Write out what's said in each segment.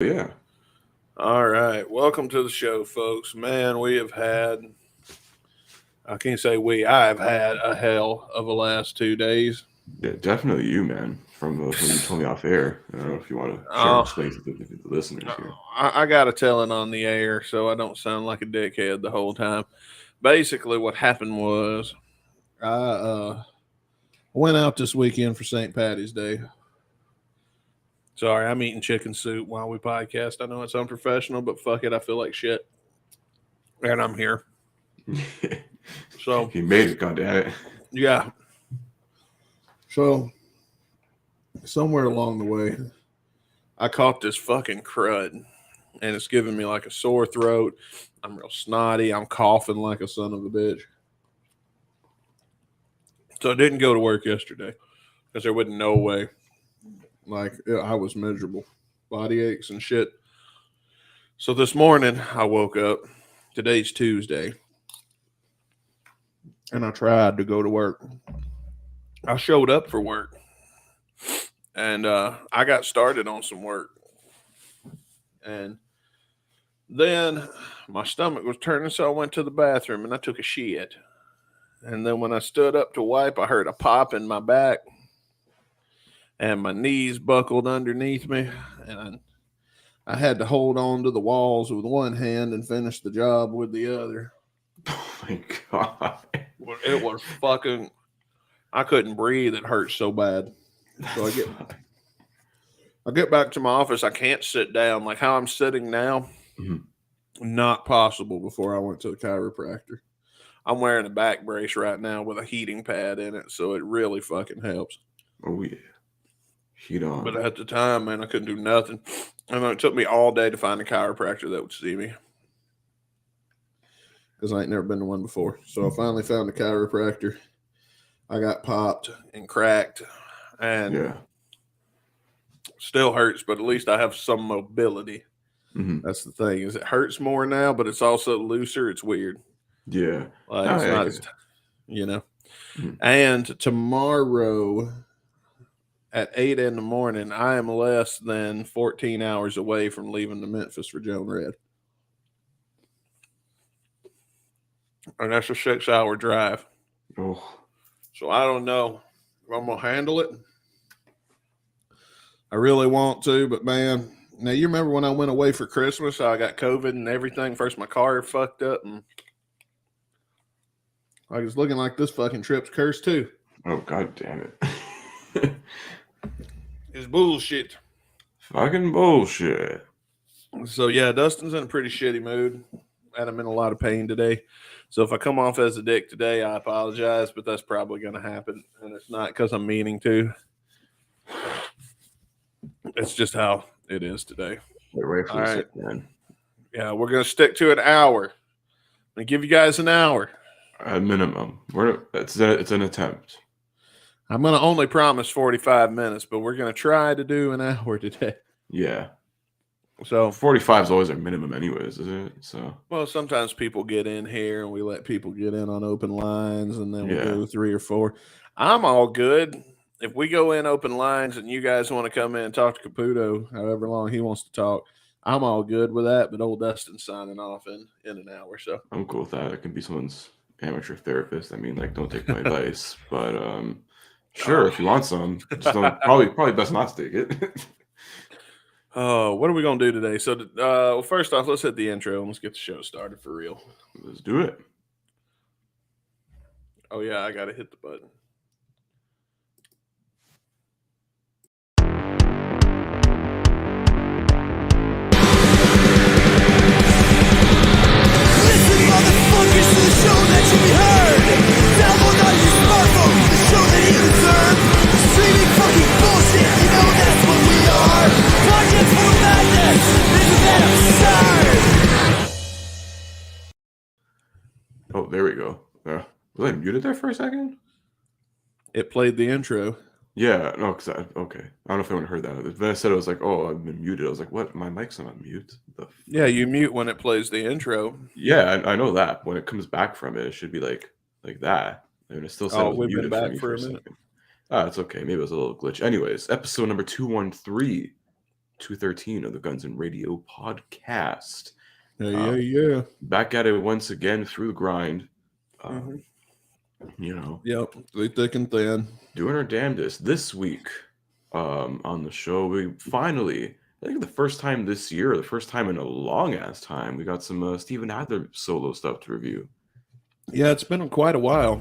Yeah, All right. Welcome to the show, folks. Man, I can't say I've had a hell of the last 2 days. yeah, definitely you, man. From you told me off air. I don't know if you want to share and Oh, explain to the listeners here. I got to tell it on the air so I don't sound like a dickhead the whole time. Basically, what happened was I went out this weekend for St. Patty's Day. Sorry, I'm eating chicken soup while we podcast. I know it's unprofessional, but fuck it. I feel like shit. And I'm here. So, He made it, goddamn it. yeah. So, somewhere along the way, I caught this fucking crud, and it's giving me like a sore throat. I'm real snotty. I'm coughing like a son of a bitch. So I didn't go to work yesterday because there wasn't no way. Like I was miserable, body aches and shit. So this morning I woke up. Today's Tuesday, and I tried to go to work. I showed up for work, and I got started on some work, and then my stomach was turning, so I went to the bathroom and I took a shit. And then when I stood up to wipe, I heard a pop in my back and my knees buckled underneath me. And I had to hold on to the walls with one hand and finish the job with the other. Oh my god. It was fucking, I couldn't breathe. It hurt so bad. So I get back to my office. I can't sit down like how I'm sitting now. Mhm. Not possible before I went to the chiropractor. I'm wearing a back brace right now with a heating pad in it, so it really fucking helps. Oh yeah. Heat But on. at the time, man, I couldn't do nothing. And it took me all day to find a chiropractor that would see me because I ain't never been to one before. So I finally found a chiropractor. I got popped and cracked and Yeah. still hurts, but at least I have some mobility. Hmm. That's the thing is it hurts more now, but it's also looser. It's weird. Yeah. Like No, it's yeah, I not get as, it. you know. Mhm. And tomorrow at 8 in the morning, I am less than 14 hours away from leaving to Memphis for Joan Red. And that's a 6 hour drive. Oh. So I don't know if I'm going to handle it. I really want to, but man, now you remember when I went away for Christmas, I got COVID and everything. First, my car fucked up, and I was looking like this fucking trip's cursed too. Oh god damn it. It's bullshit. Fucking bullshit. So yeah, Dustin's in a pretty shitty mood, and I'm in a lot of pain today. So if I come off as a dick today, I apologize, but that's probably going to happen, and it's not because I'm meaning to. It's just how it is today. Get ready for All the right, sick man. yeah, we're going to stick to an hour. I'm going to give you guys an hour. At minimum. It's an attempt. I'm going to only promise 45 minutes, but we're going to try to do an hour today. Yeah. So, 45 is always our minimum anyways, isn't it? So well, sometimes people get in here and we let people get in on open lines and then we yeah. go 3 or 4. I'm all good. If we go in open lines and you guys want to come in and talk to Caputo, however long he wants to talk, I'm all good with that. But old Dustin's signing off in an hour. So, I'm cool with that. I can be someone's amateur therapist. I mean, like, don't take my advice, but sure, oh. if you want some, just don't. Probably best not to take it. Oh, what are we gonna do today? So, well, first off, let's hit the intro and let's get the show started for real. Let's do it. Oh yeah, I gotta hit the button. Listen, motherfuckers, to the show that should be heard. Download on your smartphone the show that you deserve. Streaming fucking bullshit, you know that's what we are. Podcast full of madness, isn't that absurd? Oh, there we go. Was I muted there for a second? It played the intro. Yeah, no, okay. I don't know if anyone heard that. Then I said it was like, oh, I've been muted. I was like, what? My mic's not on mute. Yeah, you mute when it plays the intro. Yeah, I know that. When it comes back from it, it should be like that. And it still said it Oh, was we've been muted for back me for for a a minute. second. Ah, it's okay. Maybe it was a little glitch. Anyways, episode number 213. 213 of the Guns and Radio podcast. Yeah. Back at it once again through the grind. Mhm. You know, Yep. Thick and thin. doing our damnedest. This week on the show, we finally, I think the first time this year, the first time in a long ass time, we got some Steven Adler solo stuff to review. Yeah, it's been quite a while.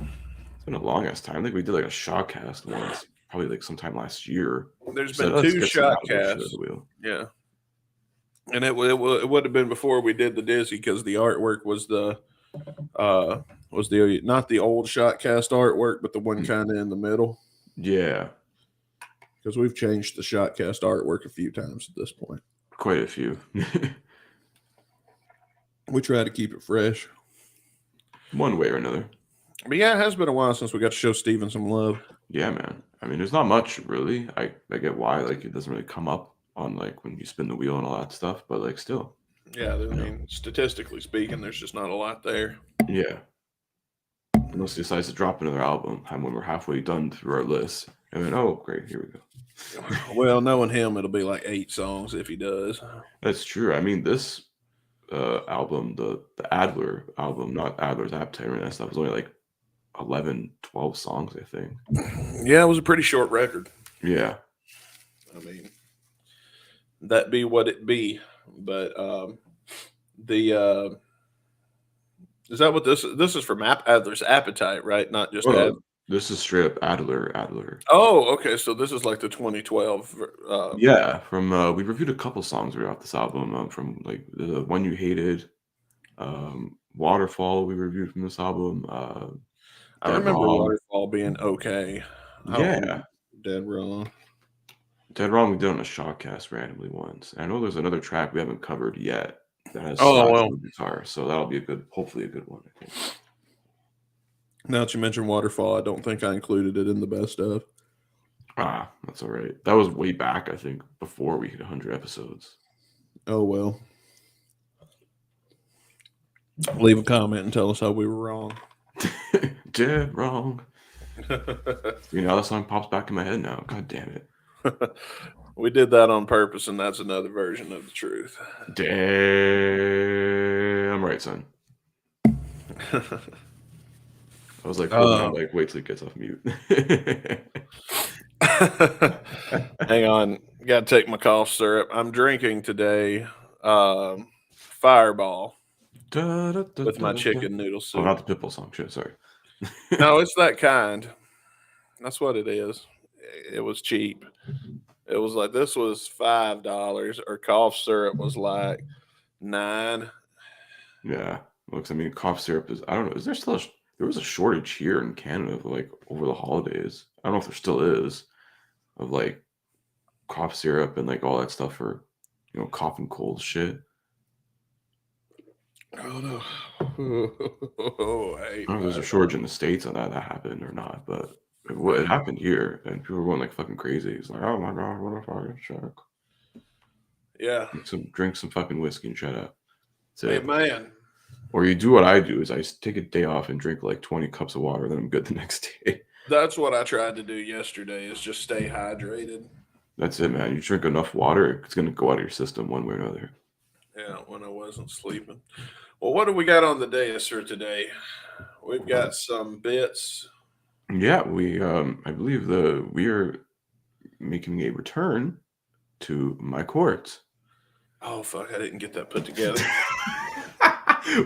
It's been a long ass time. I think we did like a shotcast once, probably like sometime last year. There's So been let's 2 get some shot Adler shit at casts. the wheel. Yeah. And it would have been before we did the Dizzy because the artwork was the not the old Shotcast artwork, but the one kind of in the middle. Yeah, Because we've changed the Shotcast artwork a few times at this point. quite a few. We try to keep it fresh. One way or another. But yeah, it has been a while since we got to show Steven some love. Yeah, man. I mean, there's not much really. I get why, like, it doesn't really come up on like when you spin the wheel and all that stuff, but like still. Yeah, I mean, statistically speaking, there's just not a lot there. Yeah. Unless he decides to drop another album and when we're halfway done through our list. And then, oh, great, here we go. Well, knowing him, it'll be like 8 songs if he does. That's true. I mean, this album, the Adler album, not Adler's Appetite or that stuff, was only like 11, 12 songs, I think. Yeah, it was a pretty short record. Yeah. I mean, that be what it be. But is that what this is from Adler's Appetite, right? Not just Adler. This is straight up Adler. Oh, okay. So this is like the 2012. Yeah, from we reviewed a couple songs right off this album. From like the One You Hated, Waterfall. We reviewed from this album. I remember Waterfall being okay. Yeah, Dead Wrong. Dead Wrong. We did on a shotcast randomly once. I know there's another track we haven't covered yet that has guitar, so that'll be hopefully a good one. I think. Now that you mentioned Waterfall, I don't think I included it in the best of. Ah, that's all right. That was way back, I think, before we hit 100 episodes. Oh, well. Leave a comment and tell us how we were wrong. Dead wrong. You know, that song pops back in my head now. God damn it. We did that on purpose, and that's another version of the truth. Damn right, son. I was like, wait till he gets off mute. Hang on. Got to take my cough syrup. I'm drinking today Fireball with my chicken noodle soup. Oh, not the Pitbull song. Shit, sorry. No, it's that kind. That's what it is. It was cheap. It was like, this was $5, or cough syrup was like $9. Yeah. Looks, I mean, cough syrup is, I don't know, is there still there was a shortage here in Canada, like over the holidays. I don't know if there still is, of like cough syrup and like all that stuff for, you know, cough and cold shit. Oh no! I I don't know if there's a shortage in the States on that happened or not, but it happened here, and people were going like fucking crazy. It's like, oh my god, what a fucking shark! Yeah. Drink some fucking whiskey and shut up. Hey man. Or you do what I do is I take a day off and drink like 20 cups of water, then I'm good the next day. That's what I tried to do yesterday, is just stay hydrated. That's it, man. You drink enough water, it's going to go out of your system one way or another. Yeah, when I wasn't sleeping. Well, what do we got on the dais for today? We've got some bits. Yeah, I believe we are making a return to My Court. Oh, fuck, I didn't get that put together.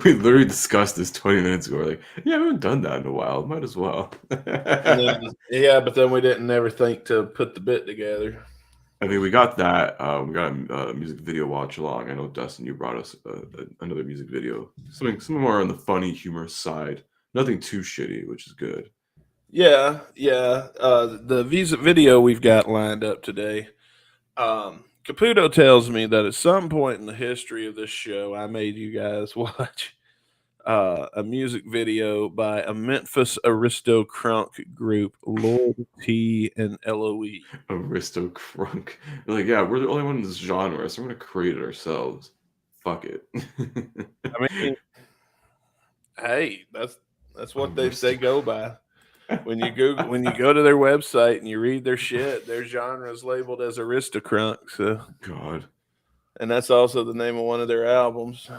We literally discussed this 20 minutes ago. We're like, yeah, we haven't done that in a while. Might as well. Yeah, but then we didn't ever think to put the bit together. I mean, we got that. We got a music video watch along. I know, Dustin, you brought us another music video. Something more on the funny, humorous side. Nothing too shitty, which is good. Yeah. The Visa video we've got lined up today. Caputo tells me that at some point in the history of this show, I made you guys watch a music video by a Memphis Aristo Crunk group, Lord T and LOE. Aristo Crunk. They're like, yeah, we're the only one in this genre, so we're going to create it ourselves. Fuck it. I mean, hey, that's what they go by. when you go to their website and you read their shit, their genre is labeled as Aristocrunk. So, God. and that's also the name of one of their albums.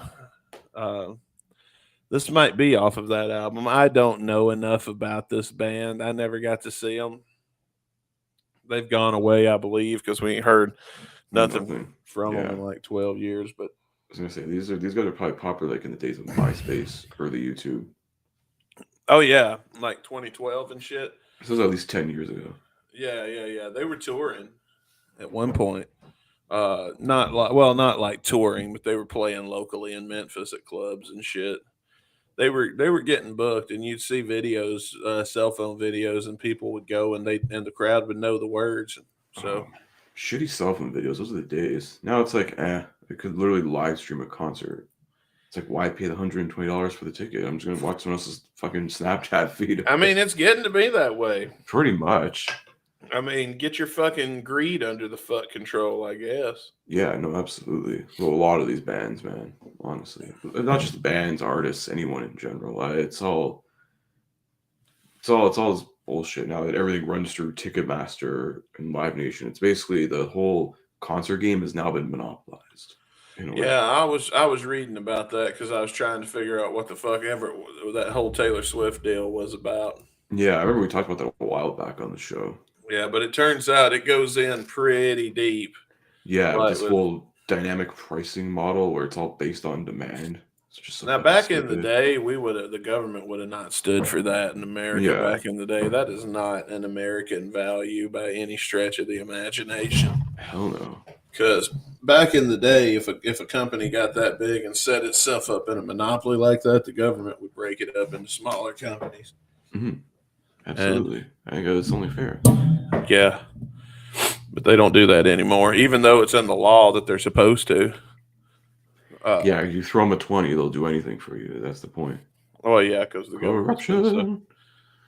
This might be off of that album. I don't know enough about this band. I never got to see them. They've gone away, I believe, because we ain't heard nothing from them in like 12 years. But I was gonna say these guys are probably popular like in the days of MySpace, early YouTube. oh yeah, like 2012 and shit. This was at least 10 years ago. Yeah. They were touring at one point. Not like touring, but they were playing locally in Memphis at clubs and shit. They were getting booked, and you'd see videos, cell phone videos, and people would go, and the crowd would know the words. So shitty cell phone videos. Those are the days. Now it's like, it could literally live stream a concert. It's like, why pay the $120 for the ticket? I'm just gonna watch someone else's fucking Snapchat feed. I mean, it's getting to be that way. Pretty much. I mean, get your fucking greed under the fuck control, I guess. Yeah, no, absolutely. Well, a lot of these bands, man, honestly, not just bands, artists, anyone in general. It's all this bullshit now that everything runs through Ticketmaster and Live Nation. It's basically the whole concert game has now been monopolized. Yeah, I was reading about that because I was trying to figure out what the fuck ever that whole Taylor Swift deal was about. Yeah, I remember we talked about that a while back on the show. Yeah, but it turns out it goes in pretty deep. Yeah, this whole dynamic pricing model where it's all based on demand. It's just now, back in the day, the government would have not stood for that in America. Yeah. Back in the day, that is not an American value by any stretch of the imagination. Hell no. Because back in the day, if a company got that big and set itself up in a monopoly like that, the government would break it up into smaller companies. Mm-hmm. Absolutely. I think it's only fair. Yeah. But they don't do that anymore, even though it's in the law that they're supposed to. Yeah, you throw them a 20, they'll do anything for you. That's the point. Oh, yeah, because the government.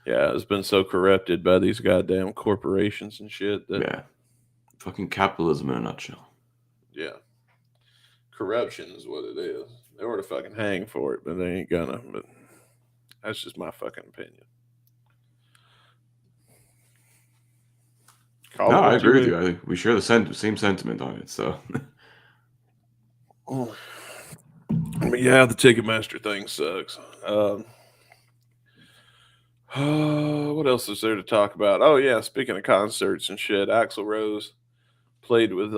It's been so corrupted by these goddamn corporations and shit. Yeah. Fucking capitalism in a nutshell. Yeah. Corruption is what it is. They were to fucking hang for it, but they ain't gonna. But that's just my fucking opinion. No, I agree with you. I think we share the same sentiment on it. So, yeah, the Ticketmaster thing sucks. What else is there to talk about? Oh yeah, speaking of concerts and shit, Axl Rose played with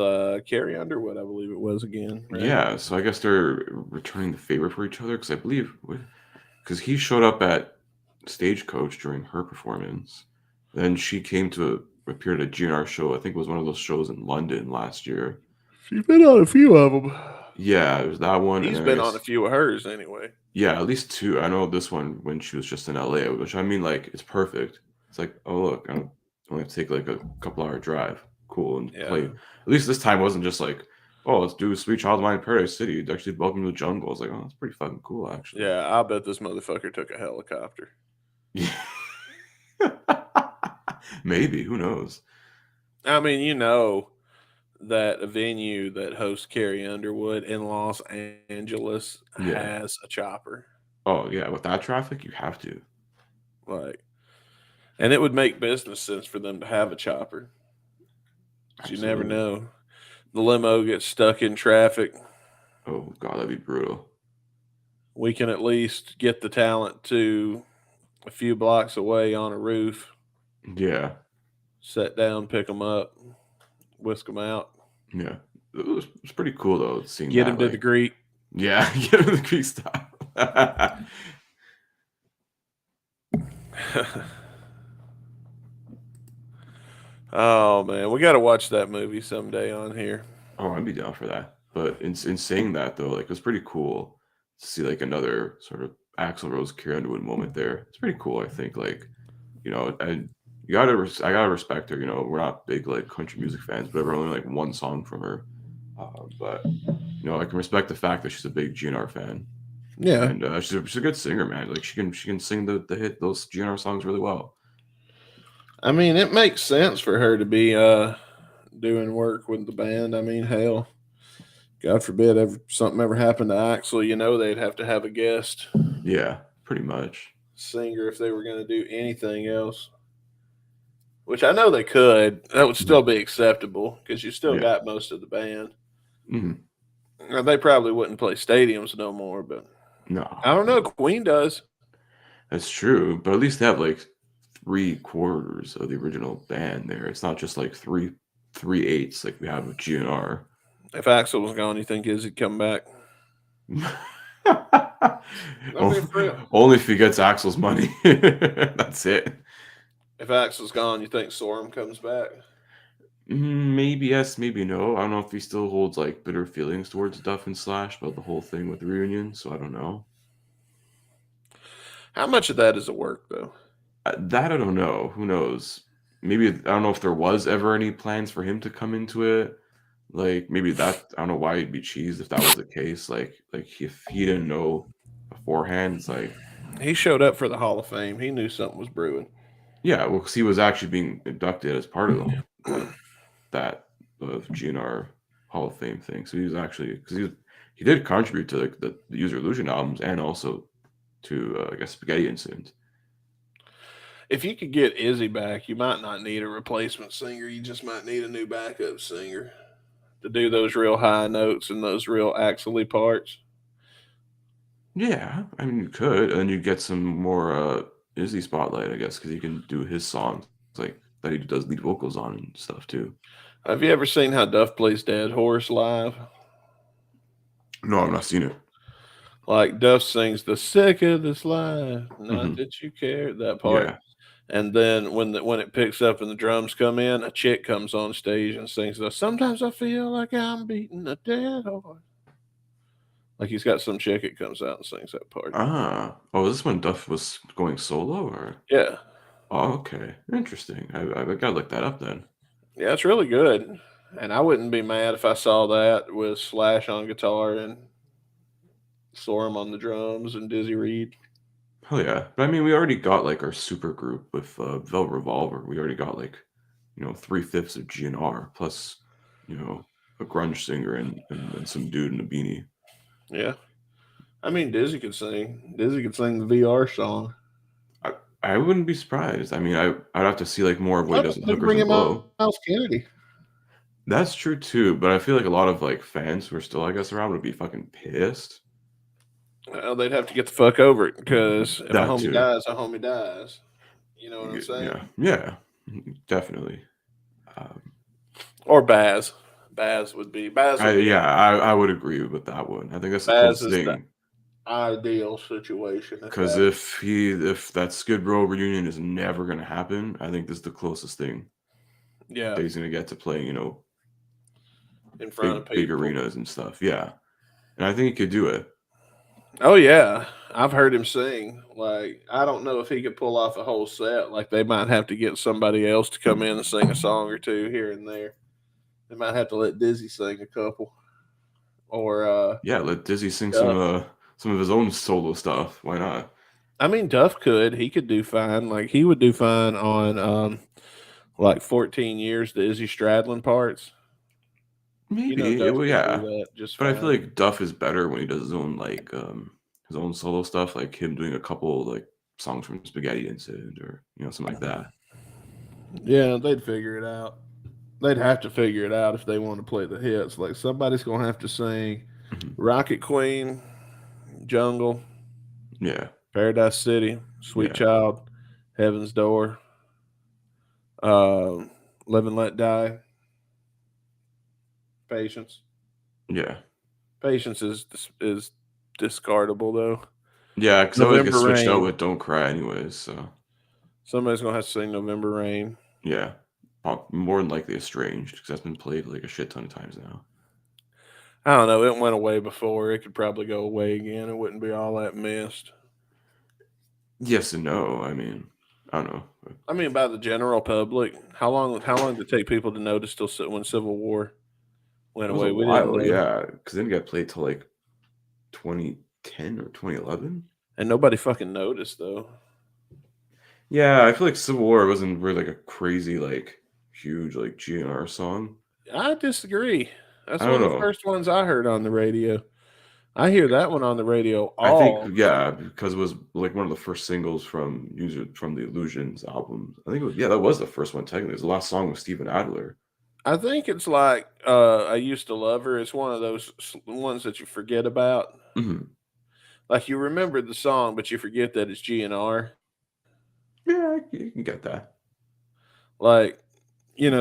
Carrie Underwood, I believe it was again. Right? Yeah, so I guess they're returning the favor for each other because I believe because he showed up at Stagecoach during her performance, then she came to appeared at a GNR show. I think it was one of those shows in London last year. She's been on a few of them. Yeah, it was that one. He's been on a few of hers anyway. Yeah, at least two. I know this one when she was just in LA, which I mean, like, it's perfect. It's like, oh, look, I only have to take like a couple-hour drive. Cool. And play. At least this time wasn't just like, oh, let's do Sweet Child of Mine in Paradise City. It actually Welcome to the Jungle. I was like, oh, that's pretty fucking cool, actually. Yeah, I bet this motherfucker took a helicopter. Yeah. Maybe, who knows? I mean, you know that a venue that hosts Carrie Underwood in Los Angeles has a chopper. Oh yeah, with that traffic, you have to. And it would make business sense for them to have a chopper. You never know. The limo gets stuck in traffic. Oh God, that'd be brutal. We can at least get the talent to a few blocks away on a roof. Yeah. Set down, pick them up, whisk them out. Yeah. It was pretty cool, though, seeing Get him to the Greek. Yeah, get him to the Greek style. Oh, man. We got to watch that movie someday on here. Oh, I'd be down for that. But in saying that, though, like, it was pretty cool to see, like, another sort of Axl Rose, Carrie Underwood moment there. It's pretty cool, I think. Like, you know, and I gotta respect her. You know, we're not big like country music fans, but ever only like one song from her. But you know, I can respect the fact that she's a big GNR fan. Yeah, and she's a good singer, man. Like she can sing the hit those GNR songs really well. I mean, it makes sense for her to be doing work with the band. I mean, hell, God forbid something ever happened to Axl, you know, they'd have to have a guest. Yeah, pretty much. singer if they were going to do anything else. Which I know they could. That would still be acceptable because you still Yeah. got most of the band. Mhm. Now, they probably wouldn't play stadiums no more, but No, I don't know. Queen does. that's true. But at least they have like 3/4 of the original band there. It's not just like 3/8 like we have with GNR. If Axel was gone, you think Izzy'd come back? Oh, for real. only if he gets Axel's money. That's it. If Axel's gone, you think Sorum comes back? Maybe yes, maybe no. I don't know if he still holds like bitter feelings towards Duff and Slash about the whole thing with the reunion, so I don't know. How much of that is at work, though? That I don't know. Who knows? Maybe I don't know if there was ever any plans for him to come into it. Like maybe that I don't know why he'd be cheesed if that was the case. Like if he didn't know beforehand, it's like He showed up for the Hall of Fame. He knew something was brewing. yeah, well, because he was actually being inducted as part of that of GNR Hall of Fame thing. So he was actually because he did contribute to like the User Illusion albums and also to I guess Spaghetti Incident. If you could get Izzy back, you might not need a replacement singer. You just might need a new backup singer to do those real high notes and those real Axel-y parts. Yeah, I mean you could, and you get some more Izzy spotlight, I guess, because he can do his songs like that he does lead vocals on and stuff too. Have you ever seen how Duff plays Dead Horse live? No, I've not seen it. Like Duff sings the sick of this life, not Mhm. that you care, that part. Yeah. And then when it picks up and the drums come in, a chick comes on stage and sings the "Sometimes I feel like I'm beating a dead horse." Like he's got some chick that comes out and sings that part. Oh, is this when Duff was going solo or? Yeah. Oh, okay, interesting. I gotta look that up then. Yeah, it's really good. And I wouldn't be mad if I saw that with Slash on guitar and Sorum on the drums and Dizzy Reed. Hell yeah! But I mean, we already got like our super group with Velvet Revolver. We already got like 3/5 of GNR plus a grunge singer and some dude in a beanie. Yeah. I mean, Dizzy could sing. Dizzy could sing the VR song. I wouldn't be surprised. I mean, I'd have to see like more of what he does in They Hookers bring and him Blow. Miles Kennedy. That's true too, but I feel like a lot of like fans who are still, I guess, around would be fucking pissed. Well, they'd have to get the fuck over it because if a That homie too. dies, a homie dies. You know what I'm saying? Yeah, definitely. Or Baz. Baz would be Baz. Would be I would agree with that one. I think that's the Baz closest is the thing. ideal situation. Because if that Skid Row reunion is never gonna happen, I think this is the closest thing yeah, that he's gonna get to playing, in front of big people. arenas and stuff. Yeah, and I think he could do it. Oh yeah, I've heard him sing. Like I don't know if he could pull off a whole set. Like they might have to get somebody else to come in and sing a song or two here and there. They might have to let Dizzy sing a couple. Or Yeah, let Dizzy sing Duff. some of his own solo stuff. Why not? I mean Duff could. He could do fine. Like he would do fine on like 14 years, the Izzy Stradlin parts. Maybe, Duff well, could yeah. do that just But I fine. feel like Duff is better when he does his own his own solo stuff, like him doing a couple like songs from Spaghetti Incident or something like that. Yeah, they'd figure it out. They'd have to figure it out if they want to play the hits. Like somebody's gonna have to sing Mhm. Rocket Queen, Jungle, Yeah, Paradise City, Sweet Yeah. Child, Heaven's Door, Live and Let Die, Patience. yeah, Patience is discardable though. yeah. Because I always get November switched out Rain. with "Don't Cry" anyways. So Somebody's gonna have to sing November Rain. yeah, more than likely "Estranged" because that's been played like a shit ton of times now. I don't know. It went away before. It could probably go away again. It wouldn't be all that missed. Yes and no. I mean, I don't know. I mean, by the general public, how long did it take people to notice till when Civil War went It was away? a We while, didn't know. yeah, because it didn't get played till like 2010 or 2011. And nobody fucking noticed though. Yeah, I feel like Civil War wasn't really like a crazy, like huge, like GNR song. I disagree. That's I one don't of the know. first ones I heard on the radio. I hear that one on the radio. I think, yeah, because it was like one of the first singles from the Illusions album. I think it was, yeah, that was the first one technically. It was the last song with Steven Adler. I think it's like I Used to Love Her. It's one of those ones that you forget about. Hmm. Like you remember the song, but you forget that it's GNR. Yeah, you can get that. Like,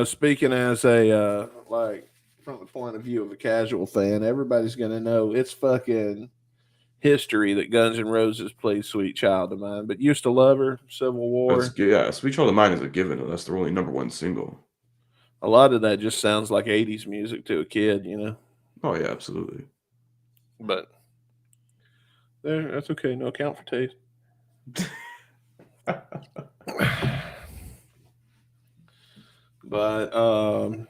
speaking as a like from the point of view of a casual fan, everybody's gonna know it's fucking history that Guns N' Roses played "Sweet Child of Mine," but Used to Love Her, Civil War. Yeah, Sweet Child of Mine is a given. That's their only #1 single. A lot of that just sounds like '80s music to a kid, Oh yeah, absolutely. But that's okay. No account for taste. But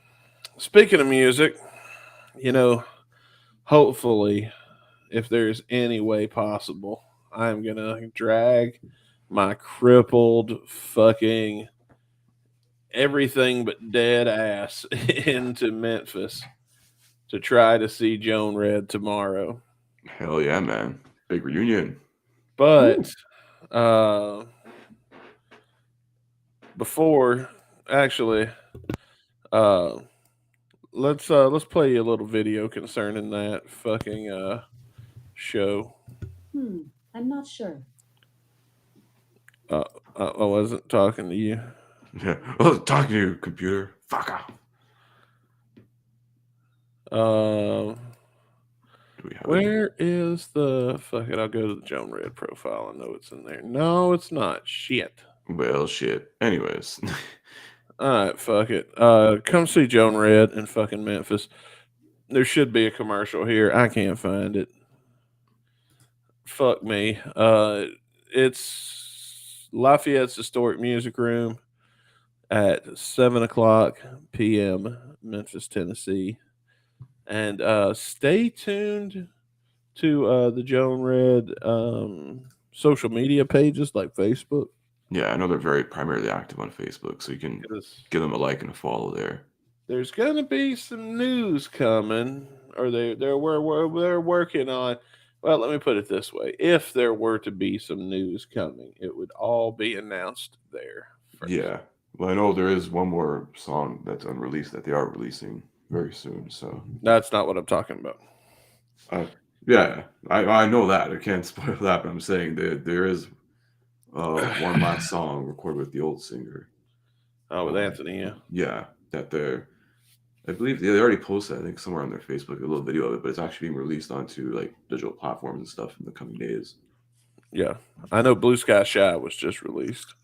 speaking of music, hopefully, if there's any way possible, I'm gonna drag my crippled fucking everything but dead ass into Memphis to try to see Joan Red tomorrow. Hell yeah, man. Big reunion. But before actually let's play you a little video concerning that fucking show. I'm not sure. I wasn't talking to you. Yeah, I was talking to you, computer. Fuck off. Do we have Where is the fuck it? I'll go to the Joan Red profile. I know it's in there. No, it's not. Shit. Well, shit. Anyways. All right, fuck it. Come see Joan Red in fucking Memphis. There should be a commercial here. I can't find it. Fuck me. It's Lafayette's Historic Music Room at 7:00 p.m. Memphis, Tennessee. And stay tuned to the Joan Red social media pages like Facebook. Yeah, I know they're very primarily active on Facebook, so you can give them a like and a follow there. There's gonna be some news coming, or they're working on. Well, let me put it this way: if there were to be some news coming, it would all be announced there first. Yeah, well, I know there is one more song that's unreleased that they are releasing very soon. So that's not what I'm talking about. Yeah, I know that. I can't spoil that, but I'm saying that there is one last song recorded with the old singer. Oh, with Anthony, yeah. Yeah, I believe they already posted, I think, somewhere on their Facebook, a little video of it, but it's actually being released onto like digital platforms and stuff in the coming days. Yeah, I know Blue Sky Shy was just released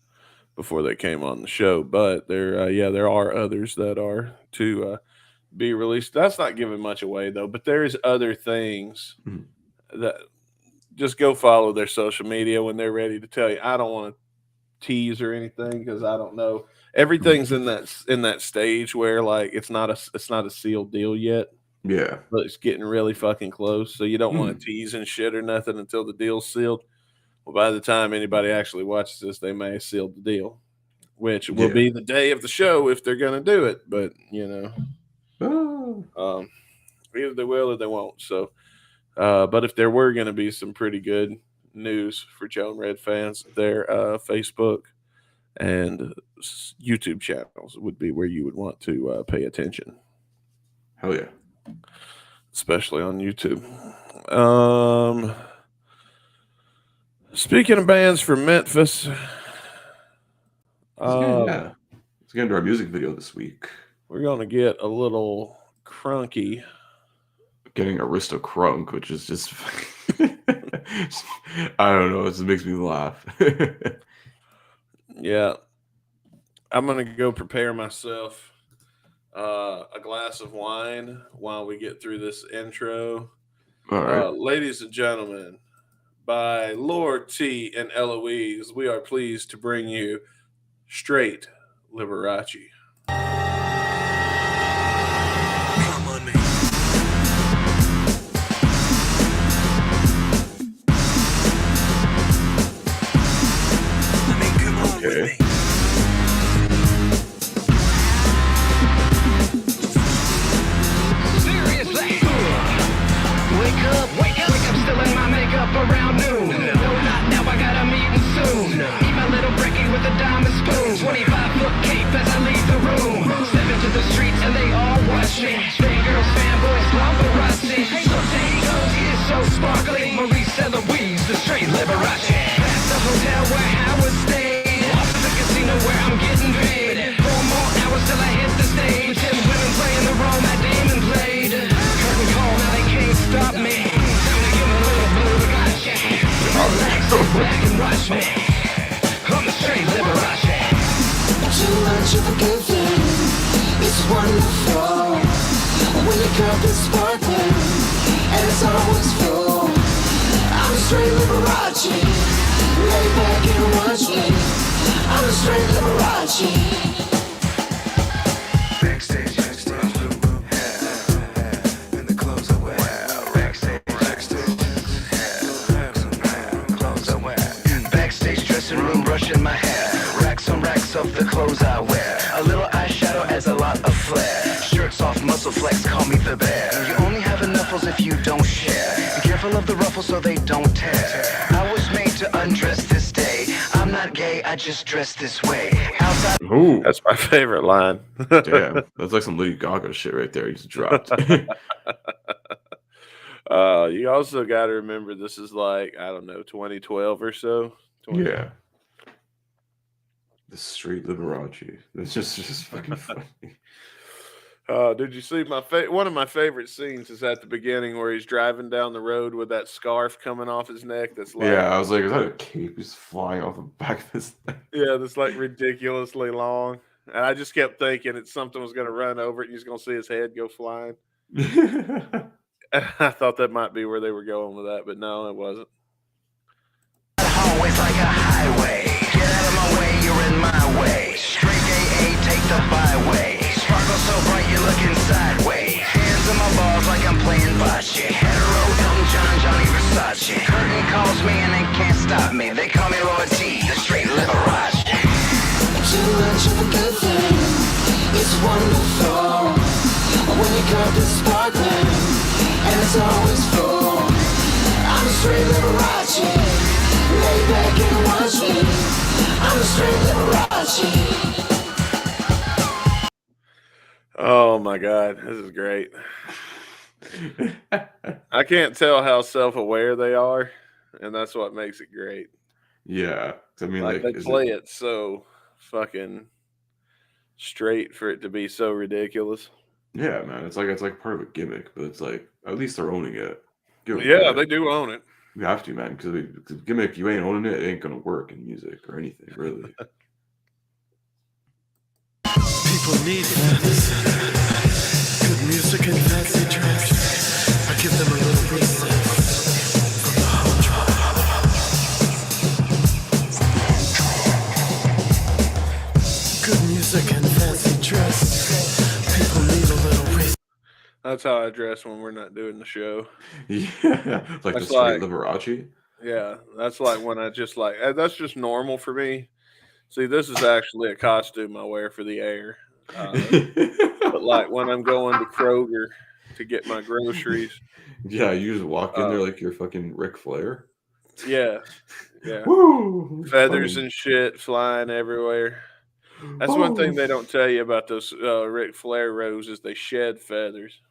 before they came on the show, but there are others that are to be released. That's not giving much away though, but there's other things that just go follow their social media when they're ready to tell you. I don't want to tease or anything because I don't know. Everything's in that stage where like it's not a sealed deal yet. Yeah, but it's getting really fucking close. So you don't want to tease and shit or nothing until the deal's sealed. Well, by the time anybody actually watches this, they may have sealed the deal, which will be the day of the show if they're going to do it. But either they will or they won't. So, but if there were going to be some pretty good news for Joan Red fans, their Facebook and YouTube channels would be where you would want to pay attention. Hell yeah. Especially on YouTube. Speaking of bands from Memphis, let's get into our music video this week. We're going to get a little crunky. Getting Arista Crunk, which is just I don't know, it just makes me laugh. Yeah. I'm going to go prepare myself a glass of wine while we get through this intro. All right. Ladies and gentlemen, by Lord T and Eloise, we are pleased to bring you Straight Liberace. Come on, man. I mean, come on with me. Seriously? Wake up, selling weeds, the straight Liberace. Past the hotel where Howard stayed, off to the casino where I'm getting paid. 4 more hours till I hit the stage. 10 women playing the role Matt Damon played. Curtain call, now they can't stop me. Time to give a little Liberace. Relax, sit back and watch me. I'm the straight Liberace. Too much of a good thing. It's wonderful when your cup is sparkling and it's always full. I'm a straight Liberace. Lay back and watch me. I'm a straight Liberace. Backstage, and the clothes I wear. Backstage, clothes I wear. Backstage dressing room, brushing my hair. Racks on racks of the clothes I wear. A little eyeshadow adds a lot of flair. Shirts off, muscle flex, call me the bear. You only have enough if you don't share. Be careful of the ruffles so they don't tear. I was made to undress this day. I'm not gay, I just dress this way. Outside. Ooh, That's my favorite line. damn. That's like some Lady Gaga shit right there. You just dropped. You also got to remember this is like, I don't know, 2012 or so. Yeah. The straight Liberace. It's just fucking funny. Did you see one of my favorite scenes is at the beginning where he's driving down the road with that scarf coming off his neck. That's like, Yeah, I was like, is that a cape just flying off the back of his neck? yeah, that's like ridiculously long. And I just kept thinking something was going to run over it and he's going to see his head go flying. I thought that might be where they were going with that, but no, it wasn't. Always like a highway. Get out of my way, you're in my way. Straight AA, take the byway. Sparkle so bright, you're looking sideways. Hands in my balls like I'm playing bocce. Hetero, Elton John, Johnny Versace. Curtain calls me and they can't stop me. They call me Lord T, the straight Liberace. Too much of a good thing. It's wonderful when your cup is sparkling and it's always full. I'm a straight Liberace. Lay back and watch me. I'm a straight Liberace. Oh my God, this is great. I can't tell how self-aware they are, and that's what makes it great. Yeah. I mean, Like like, they is play it so fucking straight for it to be so ridiculous. yeah, man. It's like part of a gimmick, but it's like at least they're owning it. Give 'em Yeah, credit. they do own it. You have to, man, because the gimmick, you ain't owning it, it ain't gonna work in music or anything, really. People need feathers, good music and fancy dress. I give them a little recess from the home. Good music and fancy dress. People need a little recess. That's how I dress when we're not doing the show. Yeah, like the That's straight like- Liberace. Yeah, that's like when I just like that's just normal for me. See, this is actually a costume I wear for the air. But like when I'm going to Kroger to get my groceries, Yeah, you just walk in there like you're fucking Ric Flair. yeah, Woo! feathers Funny. and shit flying everywhere. That's one thing they don't tell you about those Ric Flair roses. They shed feathers.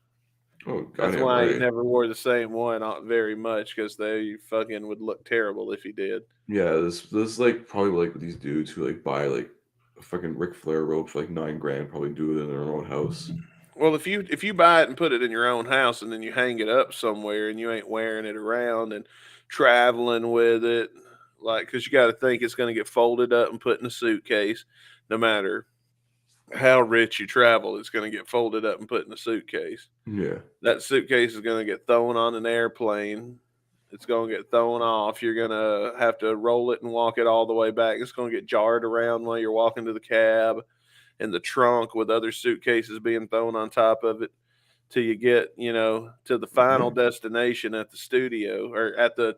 Oh, That's goddamn why he right. never wore the same one very much because they fucking would look terrible if he did. Yeah, this is like probably like these dudes who like buy like a fucking Ric Flair robe for like $9,000, probably do it in their own house. Well, if you buy it and put it in your own house and then you hang it up somewhere and you ain't wearing it around and traveling with it, like because you got to think it's going to get folded up and put in a suitcase, no matter how rich you travel, it's going to get folded up and put in a suitcase. Yeah. That suitcase is going to get thrown on an airplane. It's going to get thrown off. You're going to have to roll it and walk it all the way back. It's going to get jarred around while you're walking to the cab in the trunk with other suitcases being thrown on top of it till you get, to the final destination at the studio or at the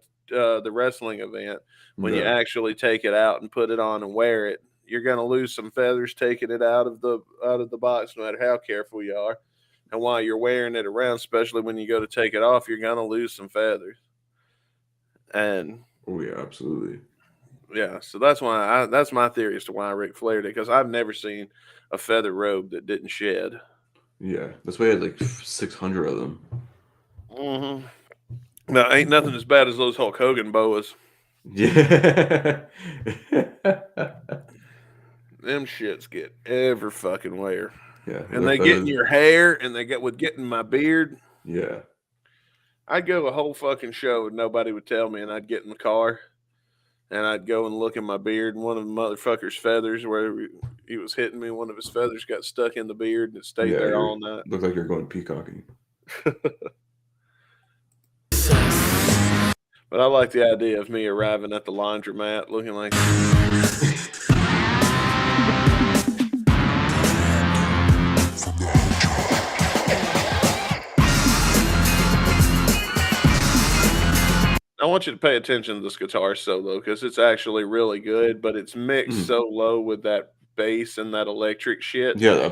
wrestling event. When you Yeah. actually take it out and put it on and wear it, you're going to lose some feathers taking it out of the box, no matter how careful you are. And while you're wearing it around, especially when you go to take it off, you're going to lose some feathers. And Oh yeah, absolutely. yeah, so that's why that's my theory as to why Ric Flair did, because I've never seen a feather robe that didn't shed. Yeah, that's why I had like 600 of them. Mm-hmm. No, ain't nothing as bad as those Hulk Hogan boas. Yeah. Them shits get every fucking where. Yeah. And they get in your hair and they would get in my beard. Yeah. I'd go a whole fucking show and nobody would tell me, and I'd get in the car and I'd go and look in my beard, and one of the motherfucker's feathers, where he was hitting me, one of his feathers got stuck in the beard and it stayed there all night. Looked like you're going peacocking. But I like the idea of me arriving at the laundromat looking like. I want you to pay attention to this guitar solo because it's actually really good, but it's mixed so low with that bass and that electric shit. Yeah.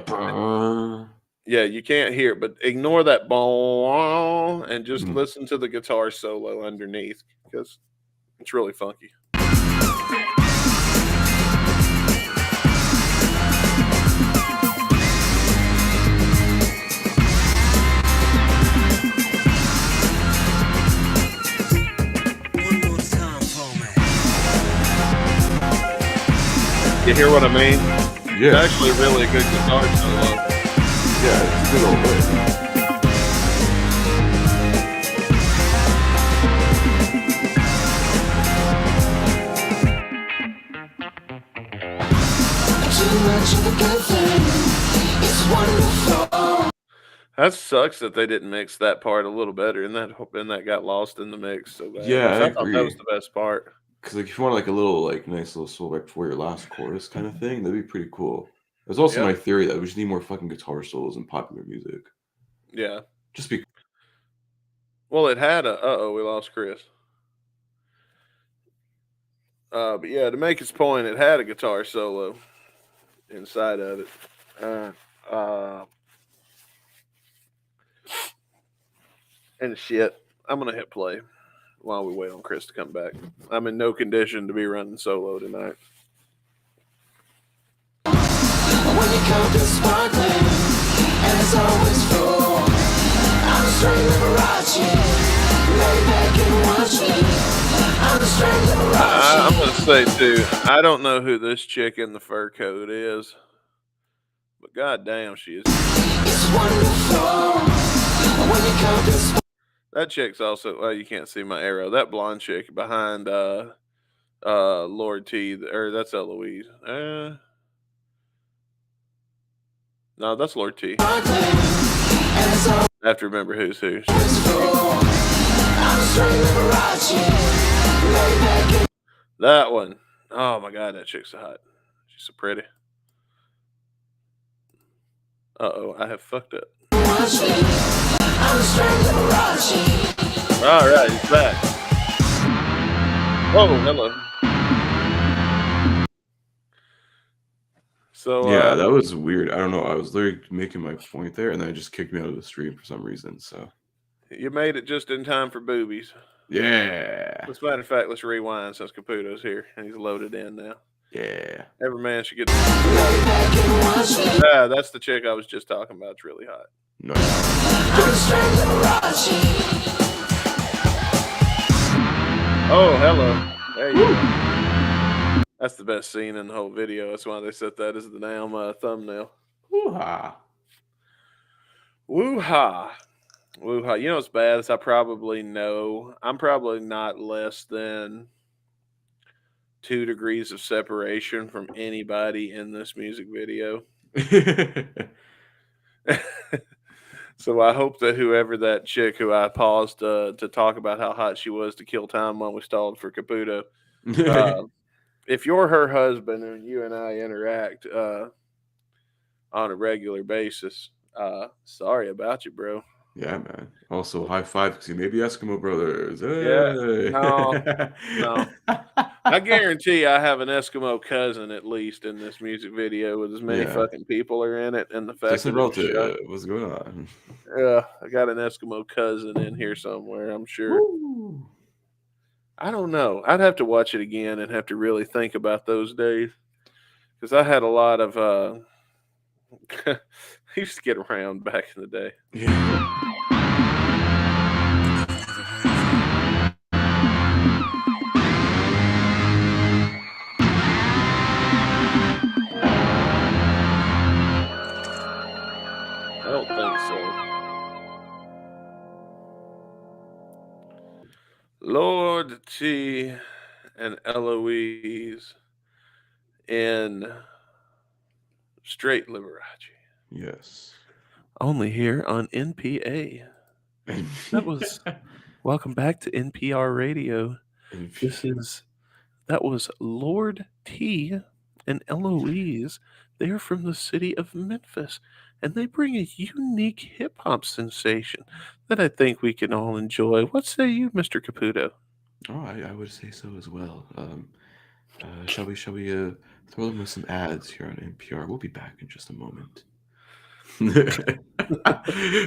Yeah, you can't hear it, but ignore that bong and just listen to the guitar solo underneath because it's really funky. You hear what I mean? Yeah. It's actually really a good guitar solo. Yeah, it's a good old way. Too much of a good thing. It's wonderful. That sucks that they didn't mix that part a little better, and that got lost in the mix so bad. Yeah, I thought that agree. was the best part. Because like if you want like a little like nice little solo right before your last chorus kind of thing, that'd be pretty cool. There's also my theory that we just need more fucking guitar solos in popular music. Yeah. Just be Well, it had a we lost Chris. But yeah, to make its point, it had a guitar solo inside of it. And shit, I'm gonna hit play while we wait on Chris to come back. I'm in no condition to be running solo tonight. When you come to sparkling, and it's always full. I'm a straight Liberace. Lay back and watch me. I'm a straight Liberace. I'm gonna say too, I don't know who this chick in the fur coat is, but goddamn, she is. It's wonderful. When you come to That chick's also. Well, you can't see my arrow. That blonde chick behind Lord T, or that's Eloise. No, that's Lord T. I have to remember who's who. That one. Oh my god, that chick's so hot. She's so pretty. Uh-oh, I have fucked up. All right, he's back. Oh, hello. So yeah, that was weird. I don't know. I was literally making my point there, and then it just kicked me out of the stream for some reason. So you made it just in time for boobies. yeah. As a matter of fact, let's rewind since Caputo's here and he's loaded in now. Yeah. Every man should get. Yeah, that's the chick I was just talking about. It's really hot. No. Oh, hello. There you go. That's the best scene in the whole video. That's why they set that as the damn thumbnail. Woo-ha. Woo-ha. Woo-ha. You know what's bad is I probably know. I'm probably not less than 2 degrees of separation from anybody in this music video. So I hope that whoever that chick who I paused to talk about how hot she was to kill time while we stalled for Caputo, if you're her husband and you and I interact on a regular basis, sorry about you, bro. Yeah, man. Also, high five because you may be Eskimo brothers. Yeah. No. I guarantee I have an Eskimo cousin at least in this music video with as many fucking people are in it, and the fact Distant relative. What's going on? Yeah, I got an Eskimo cousin in here somewhere, I'm sure. Woo. I don't know. I'd have to watch it again and have to really think about those days because I had a lot of. I used to get around back in the day. Yeah. Lord T and Eloise in Straight Liberace. Yes. Only here on NPA. That was welcome back to NPR Radio. That was Lord T and Eloise. They are from the city of Memphis, and they bring a unique hip hop sensation that I think we can all enjoy. What say you, Mr. Caputo? Oh, I would say so as well. Shall we throw them with some ads here on NPR? We'll be back in just a moment.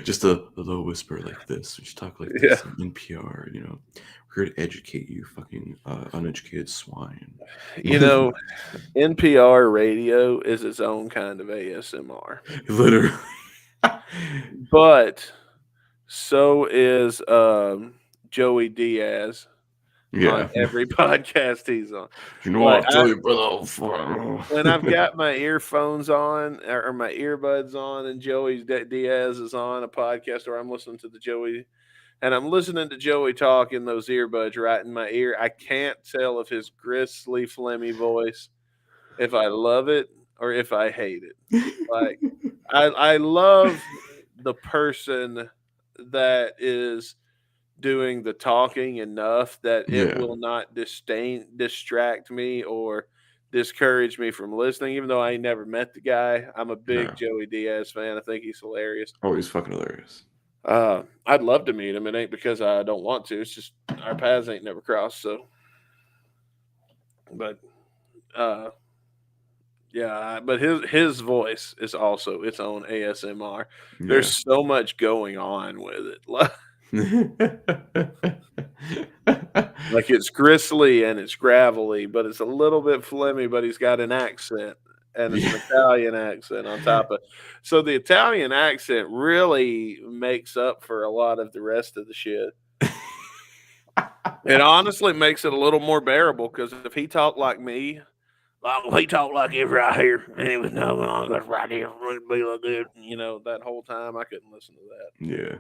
Just a low whisper like this. Just talk like this on NPR. You know, we're here to educate you, fucking uneducated swine. You know, NPR radio is its own kind of ASMR, Literally. but so is Joey Diaz Yeah. on every podcast he's on. You know Like, what I'll tell you, brother. When I've got my earphones on or my earbuds on and Joey Diaz is on a podcast, or I'm listening to the Joey and I'm listening to Joey talk in those earbuds right in my ear, I can't tell if his gristly, phlegmy voice, if I love it or if I hate it. Like, I love the person that is doing the talking enough that it Yeah. will not distract me or discourage me from listening, even though I ain't never met the guy. I'm a big No. Joey Diaz fan. I think he's hilarious. Oh, he's fucking hilarious. I'd love to meet him. It ain't because I don't want to. It's just our paths ain't never crossed. So, but yeah, but his voice is also its own ASMR. There's so much going on with it. Like, it's gristly and it's gravelly, but it's a little bit phlegmy, but he's got an accent, and it's an Italian accent on top of it. So the Italian accent really makes up for a lot of the rest of the shit. It honestly makes it a little more bearable, because if he talked like me, he talked like it right here, and he was no longer right here, would be like good, you know, that whole time I couldn't listen to that. Yeah.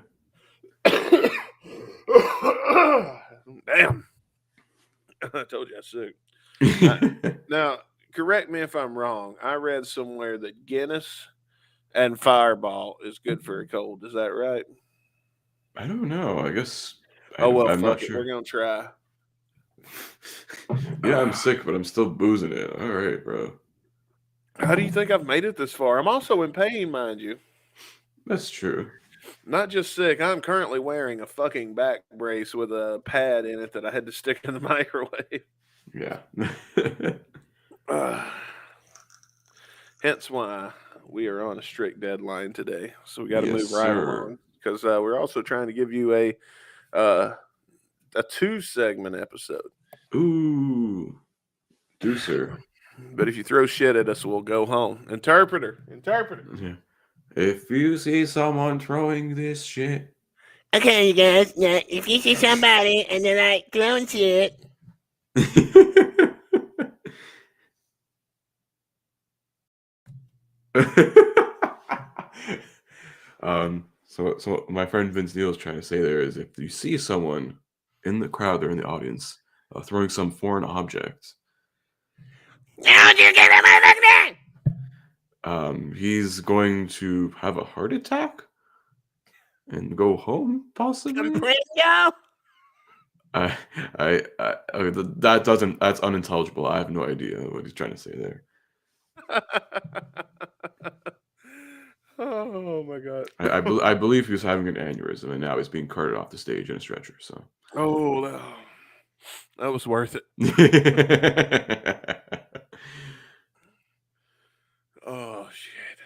Damn. I told you I was sick. Now, correct me if I'm wrong. I read somewhere that Guinness and Fireball is good for a cold. Is that right? I don't know. I guess. Oh, well, I'm fuck not it. sure. We're going to try. Yeah, I'm sick, but I'm still boozing it. All right, bro. How do you think I've made it this far? I'm also in pain, mind you. That's true. Not just sick. I'm currently wearing a fucking back brace with a pad in it that I had to stick in the microwave. Yeah. Hence why we are on a strict deadline today. So we got to Yes, move right sir. along, because we're also trying to give you a 2-segment episode. Ooh. Do, sir. But if you throw shit at us, we'll go home. Interpreter. Yeah. If you see someone throwing this shit. Okay, you guys. Now, if you see somebody and they're like throwing shit, So my friend Vince Neal is trying to say there is, if you see someone in the crowd or in the audience throwing some foreign object, don't you get that motherfucker! he's going to have a heart attack and go home, possibly. Pringo? That's unintelligible. I have no idea what he's trying to say there. Oh my god. I believe he was having an aneurysm, and now he's being carted off the stage in a stretcher. So. Oh, that was worth it. Oh shit.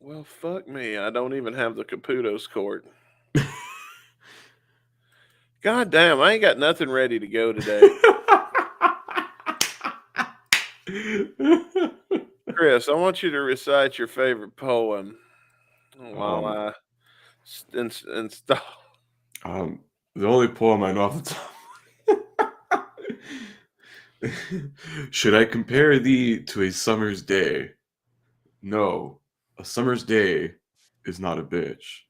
Well, fuck me. I don't even have the Caputo's court. God damn, I ain't got nothing ready to go today. Chris, I want you to recite your favorite poem while I install. The only poem I know off the top. Should I compare thee to a summer's day? No, a summer's day is not a bitch.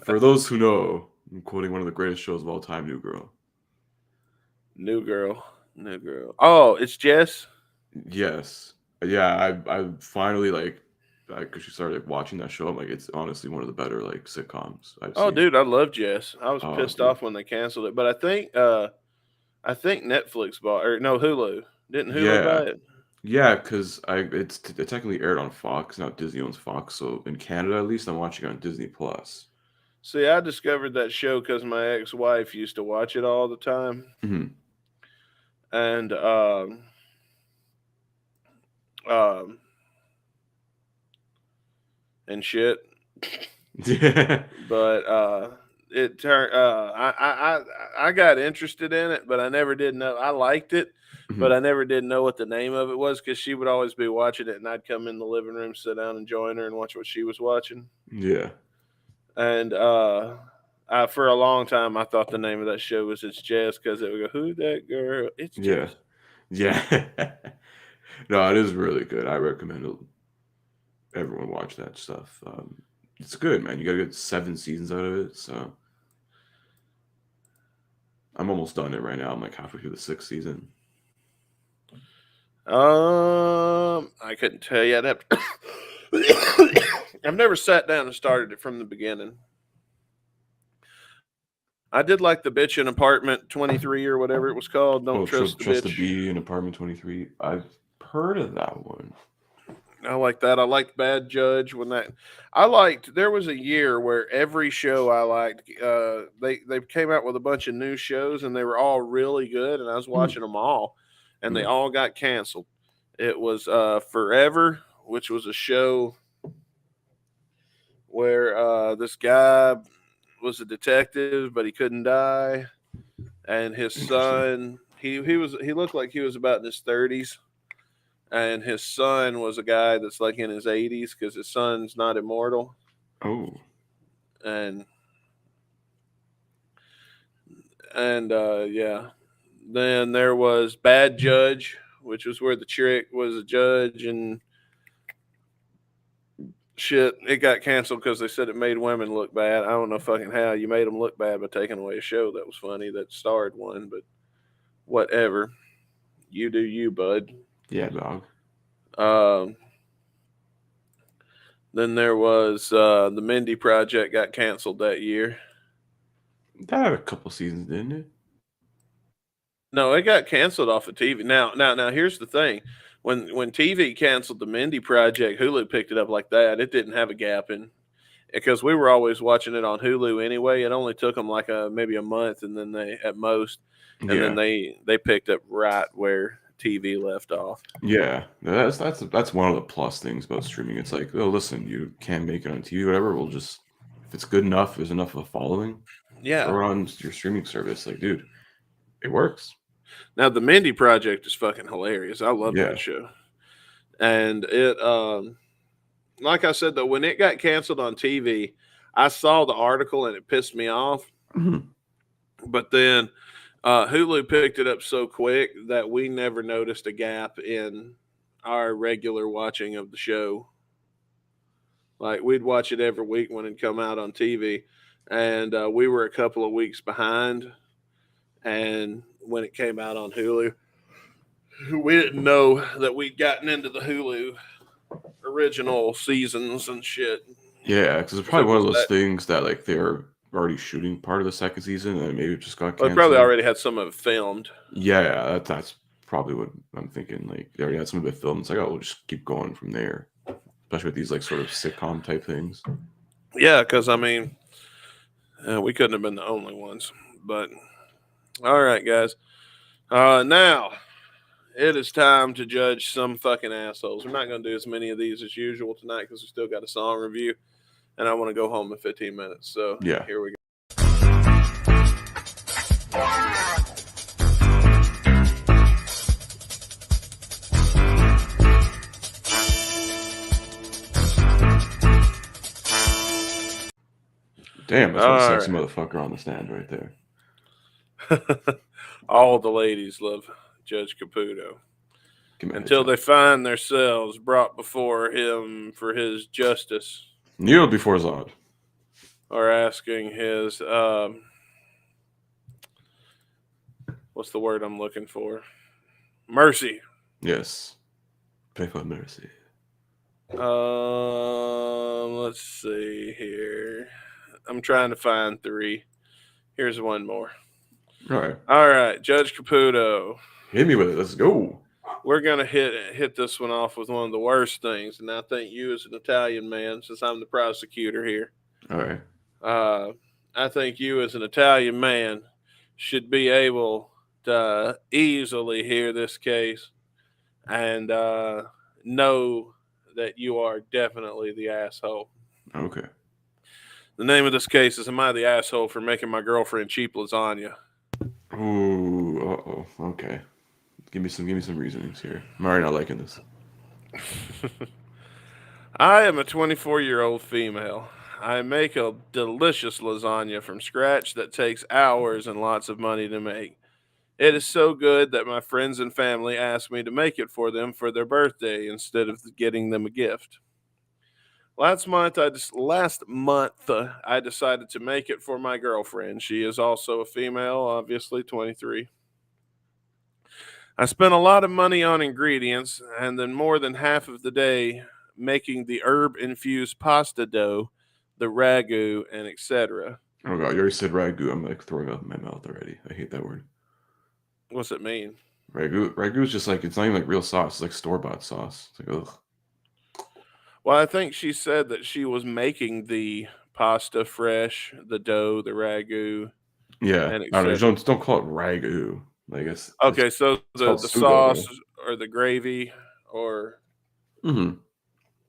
For those who know, I'm quoting one of the greatest shows of all time, New Girl. New Girl. Oh, it's Jess. Yes. Yeah, I finally like because she started watching that show. I'm like, it's honestly one of the better like sitcoms I've Oh, seen. dude, I love Jess. I was Oh, pissed dude. off when they canceled it, but I think Netflix bought, or no, Hulu. Didn't Hulu buy it? Yeah, because it technically aired on Fox. Now Disney owns Fox, so in Canada at least, I'm watching it on Disney Plus. See, I discovered that show because my ex-wife used to watch it all the time, hmm and um, and shit. Yeah. But it turned. I got interested in it, but I never did know. I liked it, but I never did know what the name of it was because she would always be watching it, and I'd come in the living room, sit down, and join her and watch what she was watching. Yeah. And for a long time, I thought the name of that show was It's Jess because it would go, "Who that girl? It's Yeah. Jess." Yeah. No, it is really good. I recommend everyone watch that stuff. It's good, man. You got to get 7 seasons out of it. So I'm almost done it right now. I'm like halfway through the 6th season. I couldn't tell you. I've never sat down and started it from the beginning. I did like the bitch in Apartment 23 or whatever it was called. Don't trust the Trust bitch. the Bee in Apartment 23. I've heard of that one. I like that. I liked Bad Judge there was a year where every show I liked, they came out with a bunch of new shows and they were all really good, and I was watching them all, and they all got canceled. It was Forever, which was a show where this guy was a detective, but he couldn't die, and his son, he looked like he was about in his 30s. And his son was a guy that's like in his 80s because his son's not immortal. Oh. And yeah. Then there was Bad Judge, which was where the chick was a judge and shit. It got canceled because they said it made women look bad. I don't know fucking how you made them look bad by taking away a show that was funny that starred one, but whatever. You do you, bud. Yeah, dog. Then there was the Mindy Project got canceled that year. That had a couple seasons, didn't it? No, it got canceled off of TV. Now, here's the thing: when TV canceled the Mindy Project, Hulu picked it up like that. It didn't have a gap in, because we were always watching it on Hulu anyway. It only took them like maybe a month, and then then they picked up right where TV left off. Yeah, that's one of the plus things about streaming. It's like, oh, listen, you can't make it on TV, whatever. We'll just, if it's good enough, there's enough of a following, Yeah, or on your streaming service. Like, dude, it works. Now the Mindy Project is fucking hilarious. I love that show, and it like I said though, when it got canceled on TV, I saw the article and it pissed me off. But then Hulu picked it up so quick that we never noticed a gap in our regular watching of the show. Like, we'd watch it every week when it come out on TV, and we were a couple of weeks behind. And when it came out on Hulu, we didn't know that we'd gotten into the Hulu original seasons and shit. Yeah, because it's probably one of those things that like they're already shooting part of the 2nd season, and maybe it just got canceled. They probably already had some of it filmed. Yeah, that's probably what I'm thinking. Like, they already had some of it filmed. It's like, oh, we'll just keep going from there. Especially with these like sort of sitcom type things. Yeah, because I mean, we couldn't have been the only ones. But all right, guys. Now it is time to judge some fucking assholes. We're not going to do as many of these as usual tonight because we still got a song review, and I want to go home in 15 minutes. So yeah, here we go. Damn, that's one sexy motherfucker on the stand right there. All the ladies love Judge Caputo. Give me a until heads they up. find themselves brought before him for his justice, Kneel before Zod. or asking his what's the word I'm looking for? Mercy. Yes. Pray for mercy. Let's see here. I'm trying to find 3. Here's one more. All All right, Judge Caputo. Hit me with it. Let's go. We're gonna hit this one off with one of the worst things, and I think you, as an Italian man, since I'm the prosecutor here, All right. I think you, as an Italian man, should be able to easily hear this case and know that you are definitely the asshole. Okay. The name of this case is "Am I the Asshole for Making My Girlfriend Cheap Lasagna?" Ooh. Uh-oh. Okay. Give me some reasonings here. I'm already not liking this. I am a 24-year-old female. I make a delicious lasagna from scratch that takes hours and lots of money to make. It is so good that my friends and family ask me to make it for them for their birthday instead of getting them a gift. Last month, I decided to make it for my girlfriend. She is also a female, obviously 23. I spent a lot of money on ingredients and then more than half of the day making the herb-infused pasta dough, the ragu, and etc. Oh god, you already said ragu. I'm like throwing up in my mouth already. I hate that word. What's it mean? Ragu is just like, it's not even like real sauce. It's like store-bought sauce. It's like, ugh. Well, I think she said that she was making the pasta fresh, the dough, the ragu, Yeah. and I don't know. etc. Don't call it ragu. Like it's Okay, so the called sauce pseudo. or the gravy or Mm-hmm.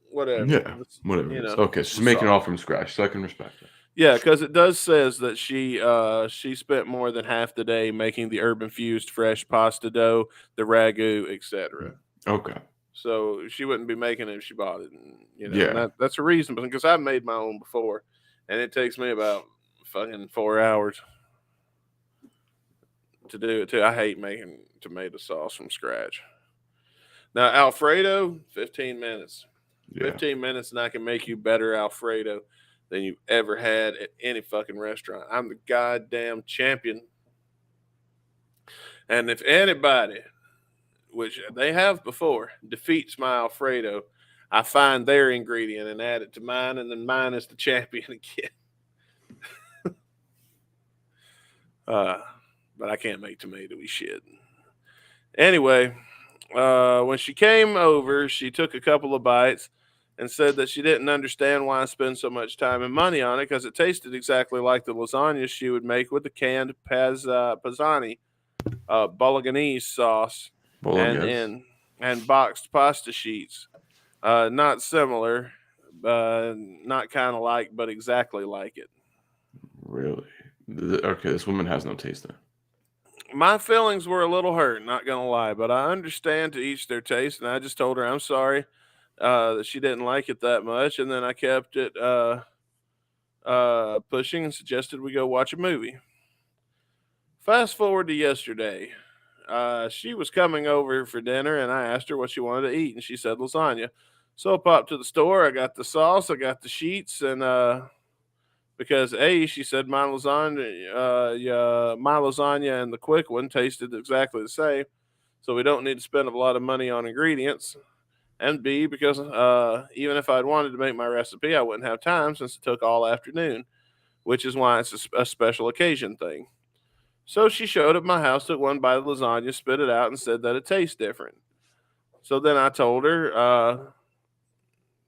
whatever. Yeah. Whatever You it is. know, Okay, she's the making it sauce. all from scratch, so I can respect that. Yeah, because it does says that she spent more than half the day making the herb infused fresh pasta dough, the ragu, etc. Okay. So she wouldn't be making it if she bought it. And, and Yeah. that's a reason, because I've made my own before, and it takes me about fucking 4 hours to do it too. I hate making tomato sauce from scratch. Now Alfredo, 15 minutes. Yeah. 15 minutes, and I can make you better Alfredo than you've ever had at any fucking restaurant. I'm the goddamn champion. And if anybody, which they have before, defeats my Alfredo, I find their ingredient and add it to mine, and then mine is the champion again. But I can't make tomatoey shit. Anyway, when she came over, she took a couple of bites and said that she didn't understand why I spend so much time and money on it, because it tasted exactly like the lasagna she would make with the canned Pisani Bolognese sauce Bolognese. and boxed pasta sheets. Not similar, not kind of like, but exactly like it. Really? Okay, this woman has no taste then. My feelings were a little hurt, not gonna lie, but I understand to each their taste, and I just told her I'm sorry that she didn't like it that much, and then I kept it pushing and suggested we go watch a movie. Fast forward to yesterday. She was coming over for dinner, and I asked her what she wanted to eat, and she said lasagna. So I popped to the store. I got the sauce, I got the sheets, and because she said my lasagna and the quick one tasted exactly the same, so we don't need to spend a lot of money on ingredients. And B, because even if I'd wanted to make my recipe, I wouldn't have time since it took all afternoon, which is why it's a special occasion thing. So she showed up at my house, took one bite of lasagna, spit it out, and said that it tastes different. So then I told her,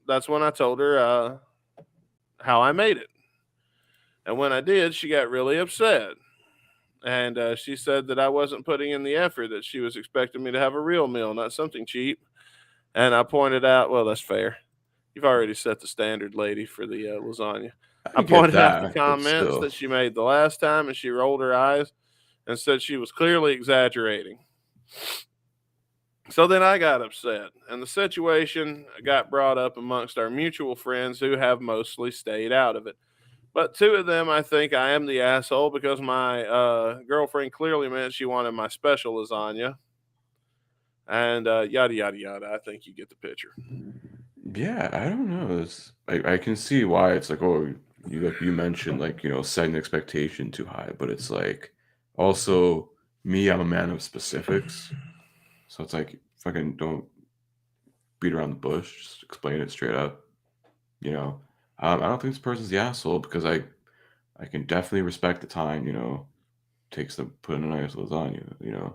that's when I told her how I made it. And when I did, she got really upset. And she said that I wasn't putting in the effort, that she was expecting me to have a real meal, not something cheap. And I pointed out, well, that's fair. You've already set the standard, lady, for the lasagna. I get pointed out that, the but comments still. that she made the last time, and she rolled her eyes and said she was clearly exaggerating. So then I got upset, and the situation got brought up amongst our mutual friends who have mostly stayed out of it. But 2 of them, I think I am the asshole, because my girlfriend clearly meant she wanted my special lasagna. and yada yada yada. I think you get the picture. Yeah, I don't know. I can see why it's like, oh, you mentioned, like, setting the expectation too high, but it's like also me, I'm a man of specifics. So it's like fucking don't beat around the bush, just explain it straight up. You know. I don't think this person's the asshole because I can definitely respect the time, takes to put in a nice lasagna.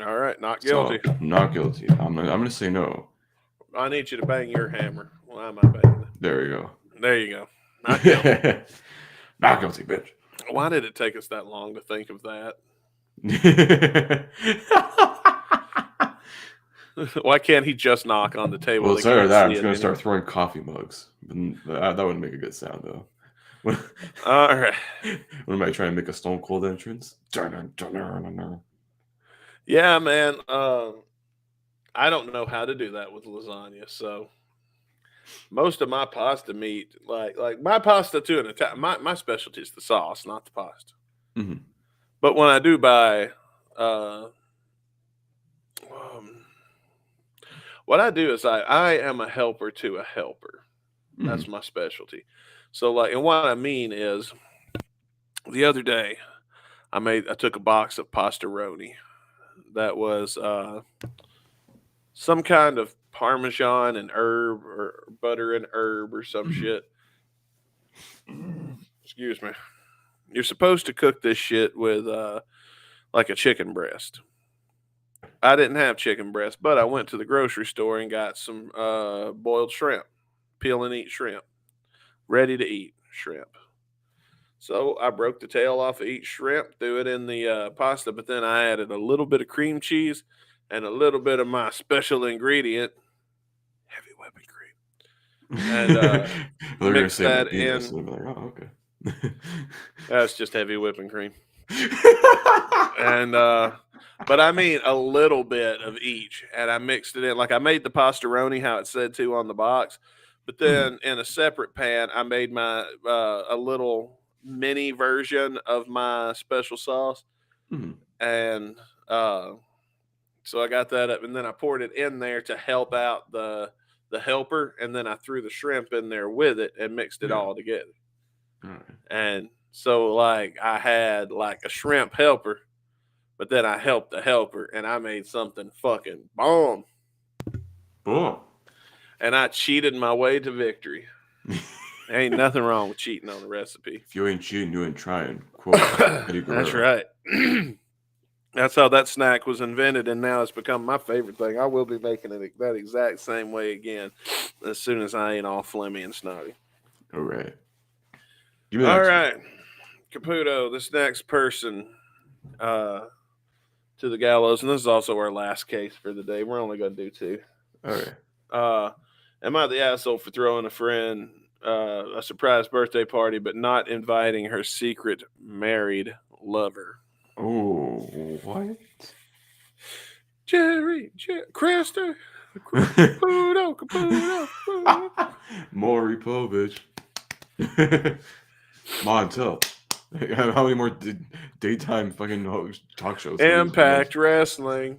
All right, not So guilty. I'm not guilty. I'm gonna say no. I need you to bang your hammer. Why am I banging it? There you go. There you go. Not guilty. Not guilty, bitch. Why did it take us that long to think of that? Why can't he just knock on the table? Well, They sorry can't that I'm see just it gonna anymore. start throwing coffee mugs. That wouldn't make a good sound though. What All right. am I trying to make a Stone Cold entrance? Dun-dun-dun-dun-dun-dun. Yeah, man. I don't know how to do that with lasagna. So most of my pasta meat, like my pasta to an Italian, my specialty is the sauce, not the pasta. Mhm. But when I do buy, um, what I do is I am a helper to a helper. That's Mhm. my specialty. So like, and what I mean is, the other day I took a box of pastaroni that was some kind of parmesan and herb or butter and herb or some Mhm. shit. Excuse me. You're supposed to cook this shit with like a chicken breast. I didn't have chicken breast, but I went to the grocery store and got some boiled shrimp, peel and eat shrimp, ready to eat shrimp. So I broke the tail off of each shrimp, threw it in the pasta, but then I added a little bit of cream cheese and a little bit of my special ingredient, heavy whipping cream, and They're gonna mixed say that Martinez, in. and I'm like, oh, okay. That's just heavy whipping cream. And but I mean a little bit of each, and I mixed it in. Like I made the pastaroni how it said to on the box, but Mhm. then in a separate pan, I made my a little mini version of my special sauce, Mhm. and uh, so I got that up, and then I poured it in there to help out the helper, and then I threw the shrimp in there with it and mixed it Yeah. all together. All right. And so like I had like a shrimp helper, but then I helped the helper and I made something fucking bomb. Oh. And I cheated my way to victory. Ain't nothing wrong with cheating on a recipe. If you ain't cheating, you ain't trying. Quote Eddie That's Guerrero. right. That's how that snack was invented, and now it's become my favorite thing. I will be making it that exact same way again as soon as I ain't all phlegmy and snotty. All right. Give me the All next one. right, Caputo, this next person to the gallows, and this is also our last case for the day. We're only going to do two. All right. Am I the asshole for throwing a friend a surprise birthday party, but not inviting her secret married lover? Oh, what? Jerry, Krista, Caputo, Caputo. Maury Povich. Montel. How many more daytime fucking talk shows? Impact Wrestling.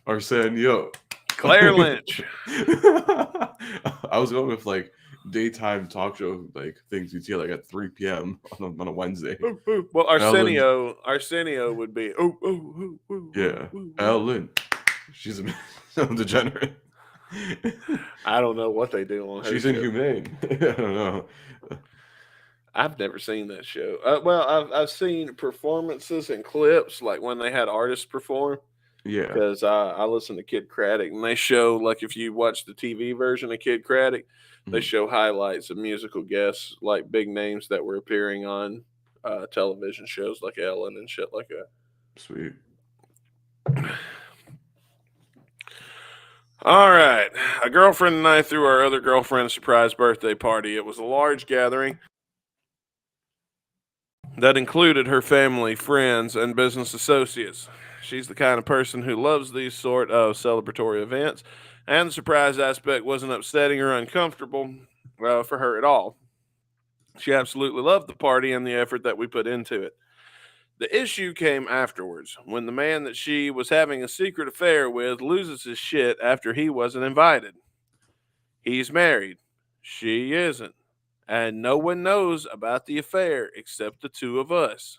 Arsenio. Claire Lynch. I was going with like daytime talk show like things you see like at 3 p.m. on a Wednesday. Well, Arsenio would be. Yeah, Ellen. She's a degenerate. I don't know what they do on her She's show. inhumane. I don't know. I've never seen that show. Well, I've seen performances and clips, like when they had artists perform. Yeah. Because I listen to Kid Craddock, and they show, like, if you watch the TV version of Kid Craddock, they Mhm. show highlights of musical guests, like big names that were appearing on television shows like Ellen and shit like that. Sweet. All right. A girlfriend and I threw our other girlfriend a surprise birthday party. It was a large gathering that included her family, friends, and business associates. She's the kind of person who loves these sort of celebratory events, and the surprise aspect wasn't upsetting or uncomfortable for her at all. She absolutely loved the party and the effort that we put into it. The issue came afterwards when the man that she was having a secret affair with loses his shit after he wasn't invited. He's married. She isn't. And no one knows about the affair except the two of us.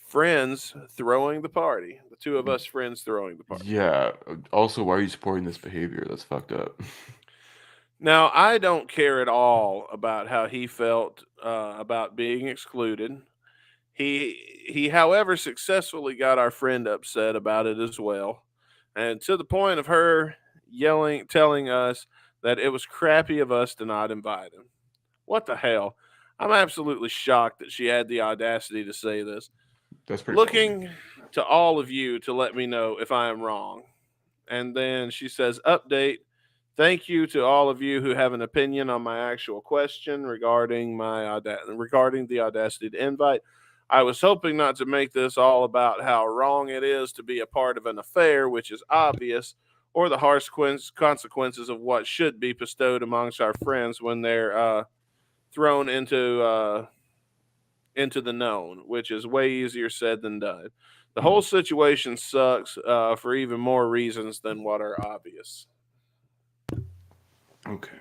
Friends throwing the party. The two of us friends throwing the party. Yeah. Also, why are you supporting this behavior? That's fucked up. Now, I don't care at all about how he felt about being excluded. He, however, successfully got our friend upset about it as well, and to the point of her yelling, telling us that it was crappy of us to not invite him. What the hell? I'm absolutely shocked that she had the audacity to say this. That's pretty. Looking to all of you to let me know if I am wrong. And then she says, update. Thank you to all of you who have an opinion on my actual question regarding regarding the audacity to invite. I was hoping not to make this all about how wrong it is to be a part of an affair, which is obvious, or the harsh consequences of what should be bestowed amongst our friends when they're thrown into the known, which is way easier said than done. The whole situation sucks for even more reasons than what are obvious. Okay.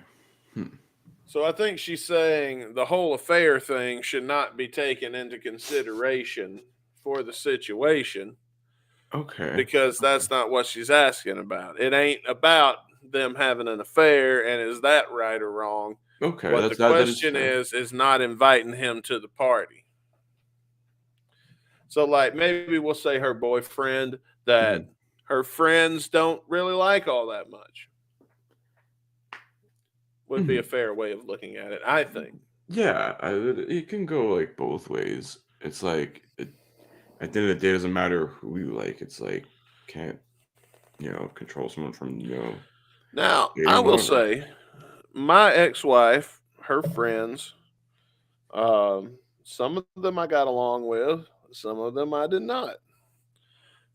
So I think she's saying the whole affair thing should not be taken into consideration for the situation Okay. because that's not what she's asking about. It ain't about them having an affair and is that right or wrong. Okay. What the that question fair. is not inviting him to the party. So like maybe we'll say her boyfriend that her friends don't really like all that much. Would be a fair way of looking at it, I think. Yeah, it can go like both ways. It's like at the end of the day, it doesn't matter who you like. It's like can't control someone from Now dating I will whatever. say, my ex-wife, her friends, some of them I got along with, some of them I did not.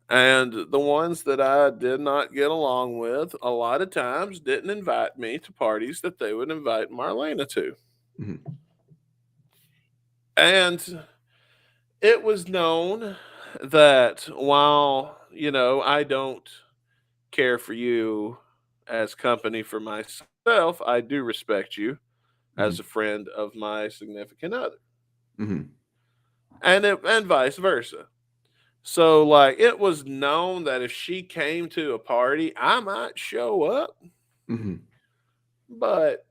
And the ones that I did not get along with, a lot of times didn't invite me to parties that they would invite Marlena to. Mhm. And it was known that while, I don't care for you as company for myself, I do respect you as a friend of my significant other. Mhm. And vice versa. So, like, it was known that if she came to a party, I might show up, Mhm. but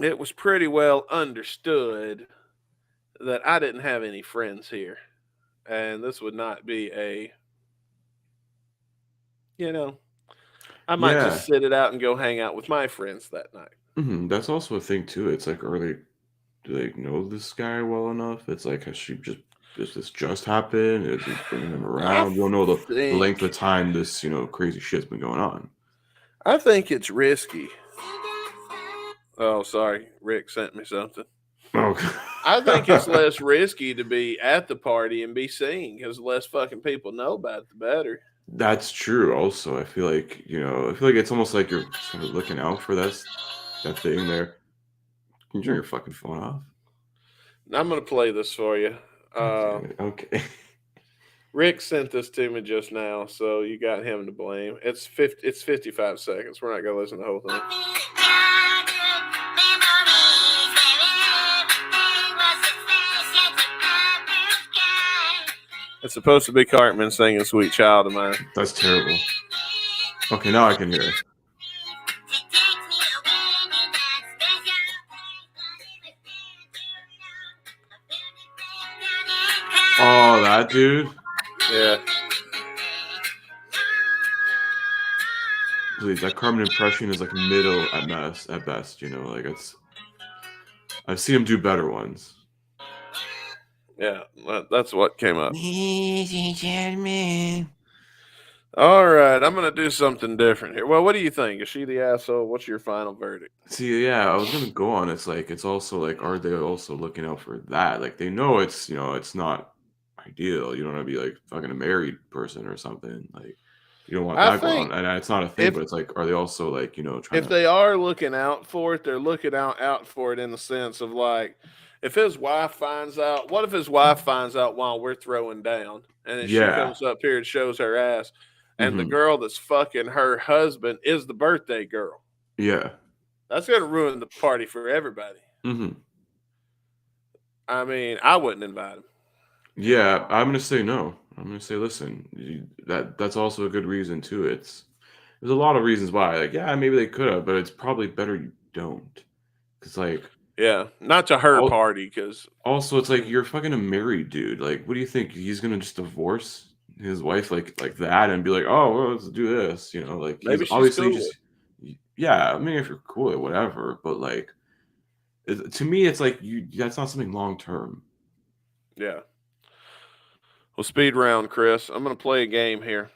it was pretty well understood that I didn't have any friends here. And this would not be I might Yeah. just sit it out and go hang out with my friends that night. That's also a thing too. It's like, do they know this guy well enough? It's like, does this just happen? Is he bringing him around? You don't know the length of time this crazy shit's been going on. I think it's risky. Oh, sorry. Rick sent me something. Okay. I think it's less risky to be at the party and be seen because the less fucking people know about it, the better. That's true. Also, I feel like it's almost like you're sort of looking out for that thing there. Can you turn your fucking phone off? I'm gonna play this for you. Okay. Rick sent this to me just now, so you got him to blame. It's 55 seconds. We're not gonna listen to the whole thing. It's supposed to be Cartman singing "Sweet Child of Mine." That's terrible. Okay, now I can hear it. Oh, that dude. Yeah. Please, that Carmen impression is like middle at best. Like I've seen him do better ones. Yeah, that's what came up. Ladies and gentlemen. All right, I'm going to do something different here. Well, what do you think? Is she the asshole? What's your final verdict? See, yeah, I was gonna go on. It's like it's also like, are they also looking out for that? Like they know it's it's not ideal. You don't want to be like fucking a married person or something. Like you don't want I that going think on. And it's not a thing, if but it's like, are they also like trying if to? they are looking out for it, they're looking out for it in the sense of like, If his wife finds out, what if his wife finds out while we're throwing down, and then she Yeah. comes up here and shows her ass, and the Mhm. girl that's fucking her husband is the birthday girl? Yeah. That's gonna ruin the party for everybody. Mhm. I mean, I wouldn't invite him. Yeah, I'm gonna say no. I'm gonna say, listen, that's also a good reason too. There's a lot of reasons why. Like, yeah, maybe they could have, but it's probably better you don't. Cause like, Yeah, not to her al- party, because also, it's like you're fucking a married dude. Like, what do you think? He's gonna just divorce his wife like that and be like, oh, well, let's do this. Like he's maybe she's obviously cool. just, yeah. I mean, if you're cool, whatever. But like, to me, it's like that's not something long term. Yeah. Well, speed round, Chris. I'm gonna play a game here.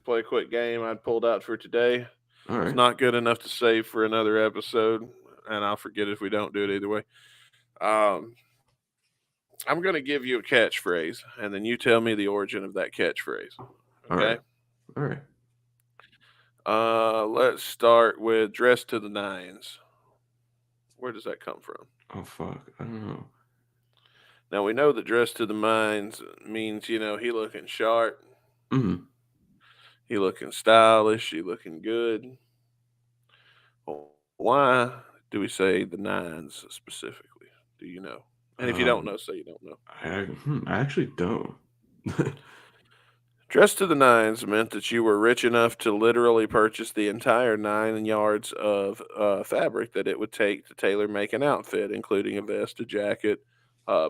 Play a quick game I pulled out for today. All It's right. not good enough to save for another episode, and I'll forget if we don't do it either way. I'm going to give you a catchphrase, and then you tell me the origin of that catchphrase. All Okay. right. All right. Let's start with "dress to the nines." Where does that come from? Oh fuck. I don't know. Now we know that "dress to the nines" means he looking sharp, Mm-hmm. he looking stylish, he looking good. Well, why do we say the nines specifically? Do you know? And if you don't know, say you don't know. I actually don't. Dress to the nines meant that you were rich enough to literally purchase the entire 9 yards of fabric that it would take to tailor make an outfit, including a vest, a jacket,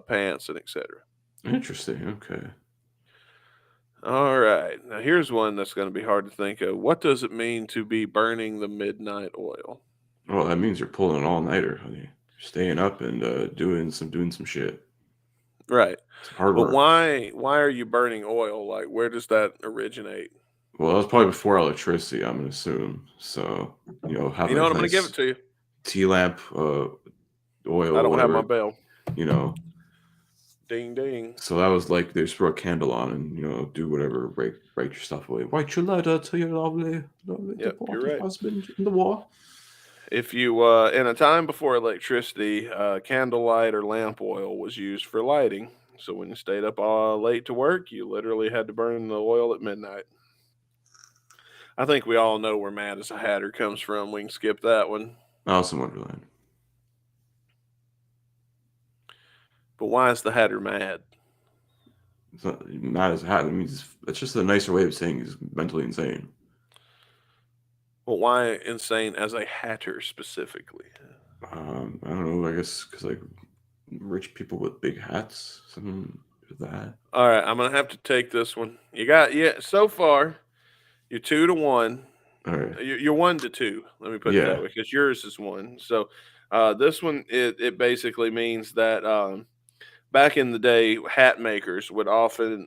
pants, and etc. Interesting. Okay. All right. Now, here's one that's going to be hard to think of. What does it mean to be burning the midnight oil? Well, that means you're pulling an all-nighter, honey. You're staying up and doing some shit. Right. It's hard But work. why are you burning oil? Like, where does that originate? Well, that was probably before electricity, I'm gonna assume. So, having You know a what? I'm going to give nice it to you. tea lamp, oil, I don't have my whatever, bell. you know. Ding, ding. So that was like they just throw a candle on and do whatever, write your stuff away. Write your letter to your lovely Yep, you're departed right. husband in the war. If you, in a time before electricity, candlelight or lamp oil was used for lighting. So when you stayed up late to work, you literally had to burn the oil at midnight. I think we all know where Mad as a Hatter comes from. We can skip that one. Alice in Wonderland. But why is the Hatter mad? It's not as hat. It means it's just a nicer way of saying he's mentally insane. Well, why insane as a Hatter specifically? I don't know. I guess because like rich people with big hats, something with that. All right, I'm going to have to take this one. So far, you're 2-1. All right. You're 1-2. Let me put it that way, because yours is 1. So this one, it basically means that back in the day, hat makers would often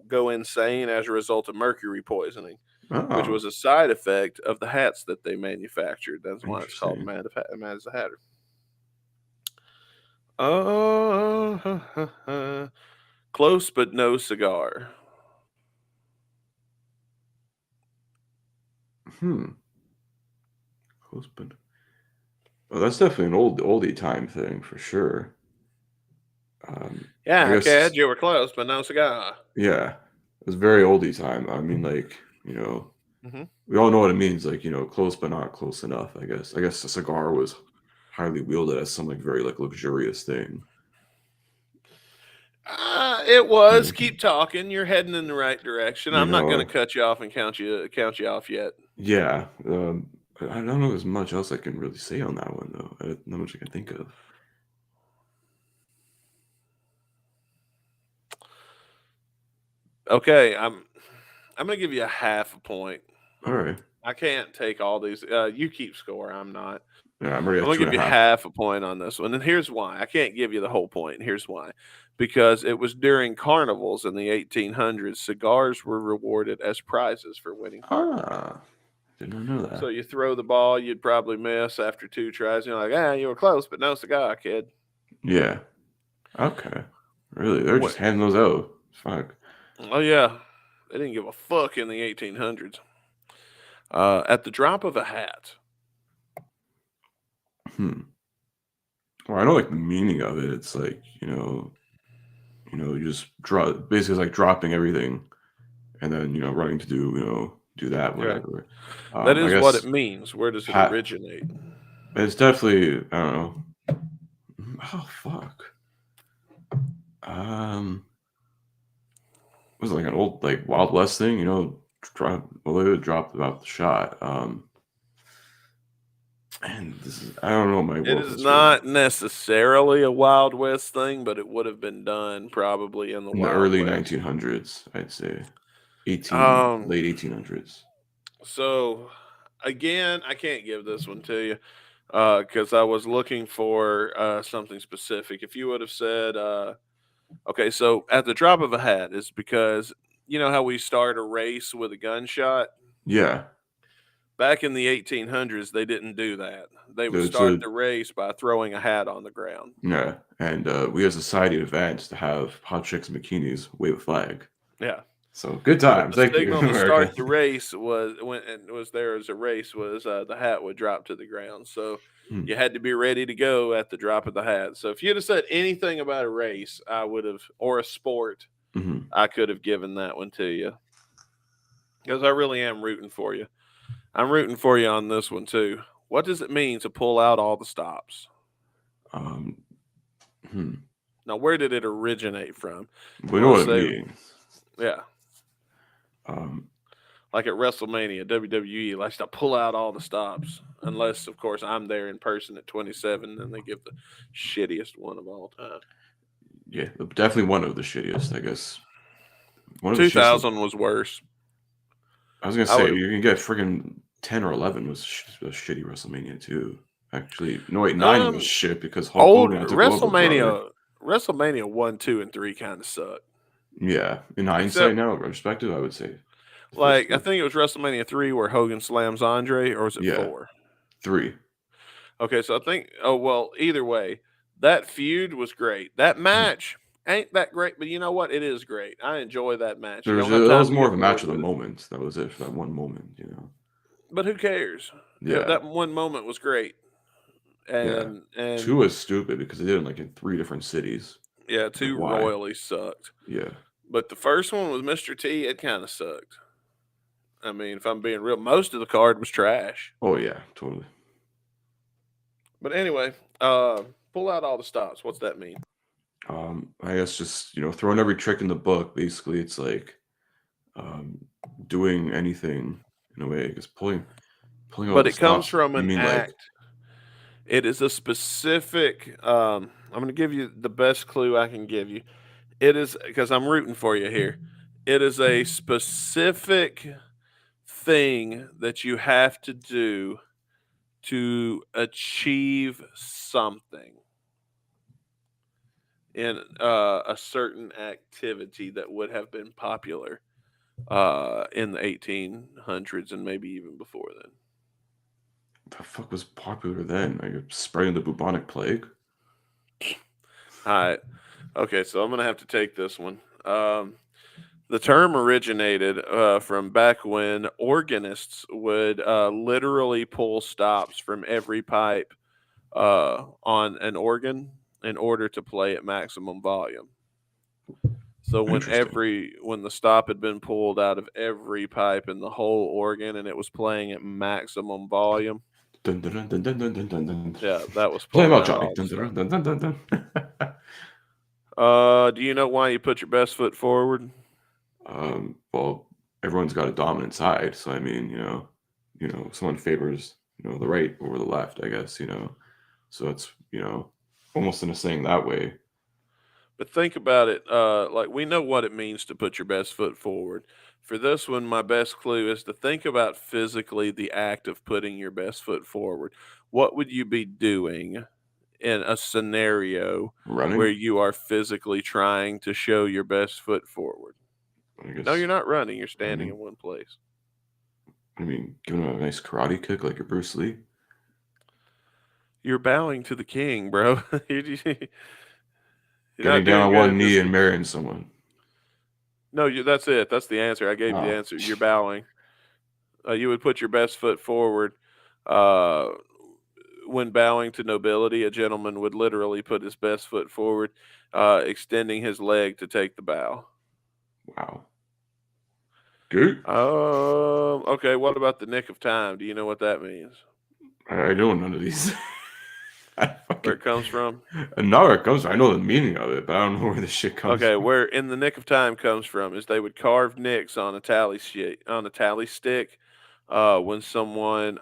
go insane as a result of mercury poisoning, which Oh, was a side effect of the hats that they manufactured. That's why it's called interesting. Mad as a Hatter. Close but no cigar. Close, but well, that's definitely an oldie time thing for sure. Yeah, I kid, guess you were close, but no cigar. yeah, it's very oldie time. I mean, like hmm we all know what it means. Like close but not close enough. I guess a cigar was highly wielded as some like very like luxurious thing. It was. Yeah. Keep talking. You're heading in the right direction. You I'm not going to know, cut you off and count you off yet. yeah. I don't know as much else I can really say on that one though. Not much I can think of. Okay, I'm going to give you a half a point. All right. I can't take all these. You keep score. I'm not. Yeah, I'm already I'm at going two to and give a you half. half a point on this one. And here's why. I can't give you the whole point. Here's why. Because it was during carnivals in the 1800s, cigars were rewarded as prizes for winning carnivals. Ah, did not know that. So you throw the ball, you'd probably miss after 2 tries. You're like, you were close, but no cigar, kid. Yeah. Okay. Really? They're just What? handing those out. Fuck. Oh, yeah. They didn't give a fuck in the 1800s. At the drop of a hat. Well, I know like the meaning of it. It's like you just drop basically it's like dropping everything and then running to do that Yeah. whatever. That I is what it guess means. Where does it hat. originate? It's definitely I don't know. Oh fuck. Um, was it like an old like Wild West thing? They would drop about the shot. And this is I don't know my It world is history not necessarily a Wild West thing, but it would have been done probably in the in the Wild early West. 1900s. I'd say Um, late 1800s. so again, I can't give this one to you because I was looking for something specific. If you would have said, okay, so at the drop of a hat is because you know how we start a race with a gunshot? Yeah, Back in the 1800s, they didn't do that. They would it's start a the race by throwing a hat on the ground. yeah, and we as a society advanced to have hot chicks in bikinis wave a flag. Yeah. So good But times, the thank you, signal to start America. the race was when it was there as a race was the hat would drop to the ground. So Hmm. you had to be ready to go at the drop of the hat. So if you'd have said anything about a race, I would have, or a sport, Mhm. I could have given that one to you because I really am rooting for you. I'm rooting for you on this one too. What does it mean to pull out all the stops? Um, hmm. Now, where did it originate from? We You know want what to it say, means. yeah, Um, like at WrestleMania, WWE likes to pull out all the stops, unless, of course, I'm there in person at 27, and they give the shittiest one of all time. yeah, definitely one of the shittiest, I guess. One of the shittiest. 2000 was worse. I was gonna I say would, you can get friggin' 10 or 11 was a shitty WrestleMania too. Actually, no wait, 9 was shit because Hulk old Hogan took over, brother. WrestleMania 1, 2, and 3 kind of suck. Yeah, in hindsight Except, now, retrospective, I would say the first like, I two. think it was WrestleMania 3 where Hogan slams Andre, or was it Yeah, 4? 3. Okay, so I think, oh, well, either way, that feud was great. That Mhm. match ain't that great, but you know what? It is great. I enjoy that match. You There was don't have that was time to more of get a match bored of the with it. moment. That was it for that one moment. But who cares? Yeah, That one moment was great. yeah. And 2 was stupid because they did it like in 3 different cities. yeah, Like 2 why? royally sucked. Yeah. But the first one with Mr. T, it kind of sucked. I mean, if I'm being real, most of the card was trash. Oh yeah, totally. But anyway, pull out all the stops. What's that mean? I guess just throwing every trick in the book. Basically, it's like um, doing anything in a way. Because pulling all But the it comes stops. from You an mean like act. It is a specific. I'm going to give you the best clue I can give you. It is because I'm rooting for you here. It is a specific thing that you have to do to achieve something in a certain activity that would have been popular in the 1800s and maybe even before then. the fuck was popular then? Like spreading the bubonic plague. All right. Okay, so I'm going to have to take this one. The term originated from back when organists would literally pull stops from every pipe on an organ in order to play at maximum volume. So when Interesting. when the stop had been pulled out of every pipe in the whole organ and it was playing at maximum volume, Dun, dun, dun, dun, dun, dun, dun, dun. yeah, that was Play 'em pulling out, out Johnny. all the Dun, stuff. dun, dun, dun, dun, dun. Do you know why you put your best foot forward? Well, everyone's got a dominant side, so I mean, someone favors, the right over the left, I guess. So it's, almost in a saying that way. But think about it. Like we know what it means to put your best foot forward. For this one, my best clue is to think about physically the act of putting your best foot forward. What would you be doing in a scenario where Running, you are physically trying to show your best foot forward? I No, guess, you're not running. You're standing running. in one place. I mean, giving him a nice karate kick like a Bruce Lee. You're bowing to the king, bro. You're Getting not down doing on good one at knee this. and marrying someone. No, that's it. That's the answer. I gave you the Oh, answer. You're bowing. You would put your best foot forward uh, when bowing to nobility, a gentleman would literally put his best foot forward, extending his leg to take the bow. Wow. Good. Okay, what about the nick of time? Do you know what that means? I don't know none of these. Where it comes from? Not where it comes from. I know the meaning of it, but I don't know where this shit comes Okay, from. where in the nick of time comes from is they would carve nicks on a tally stick when someone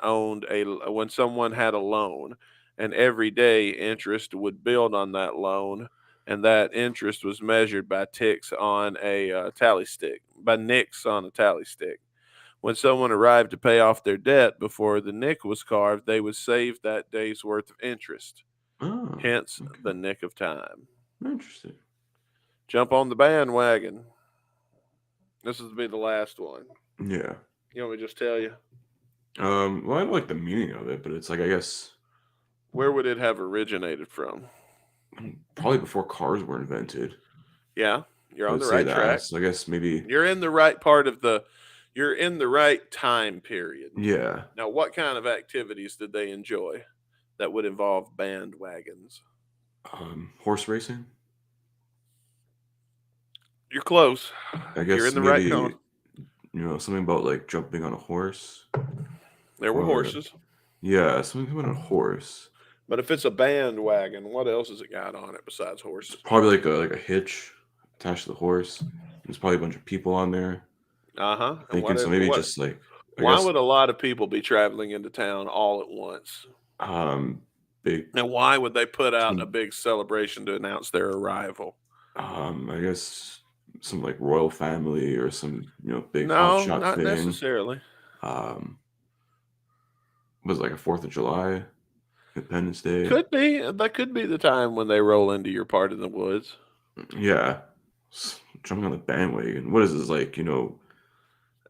had a loan, and every day interest would build on that loan, and that interest was measured by ticks on a tally stick, by nicks on a tally stick. When someone arrived to pay off their debt before the nick was carved, they would save that day's worth of interest. Oh, Hence okay. the nick of time. Interesting. Jump on the bandwagon. This is to be the last one. Yeah. You want me to just tell you? Well, I don't like the meaning of it, but it's like, I guess Where would it have originated from? probably before cars were invented. Yeah, you're I on would the say right that. track. So I guess maybe, You're in the right part of you're in the right time period. yeah. Now, what kind of activities did they enjoy that would involve bandwagons? Horse racing. You're close. I guess You're in the maybe, right cone. something about like jumping on a horse. There were or- horses. Yeah, something about a horse. But if it's a bandwagon, what else has it got on it besides horses? Probably like a hitch attached to the horse. There's probably a bunch of people on there. Uh-huh. And Thinking so maybe just like, I why guess, would a lot of people be traveling into town all at once? big, And why would they put out a big celebration to announce their arrival? I guess some like royal family or some, big No, hotshot not thing. necessarily. Was it like a 4th of July, Independence Day? Could be. That could be the time when they roll into your part of the woods. Yeah. Jumping on the bandwagon. What is this like, All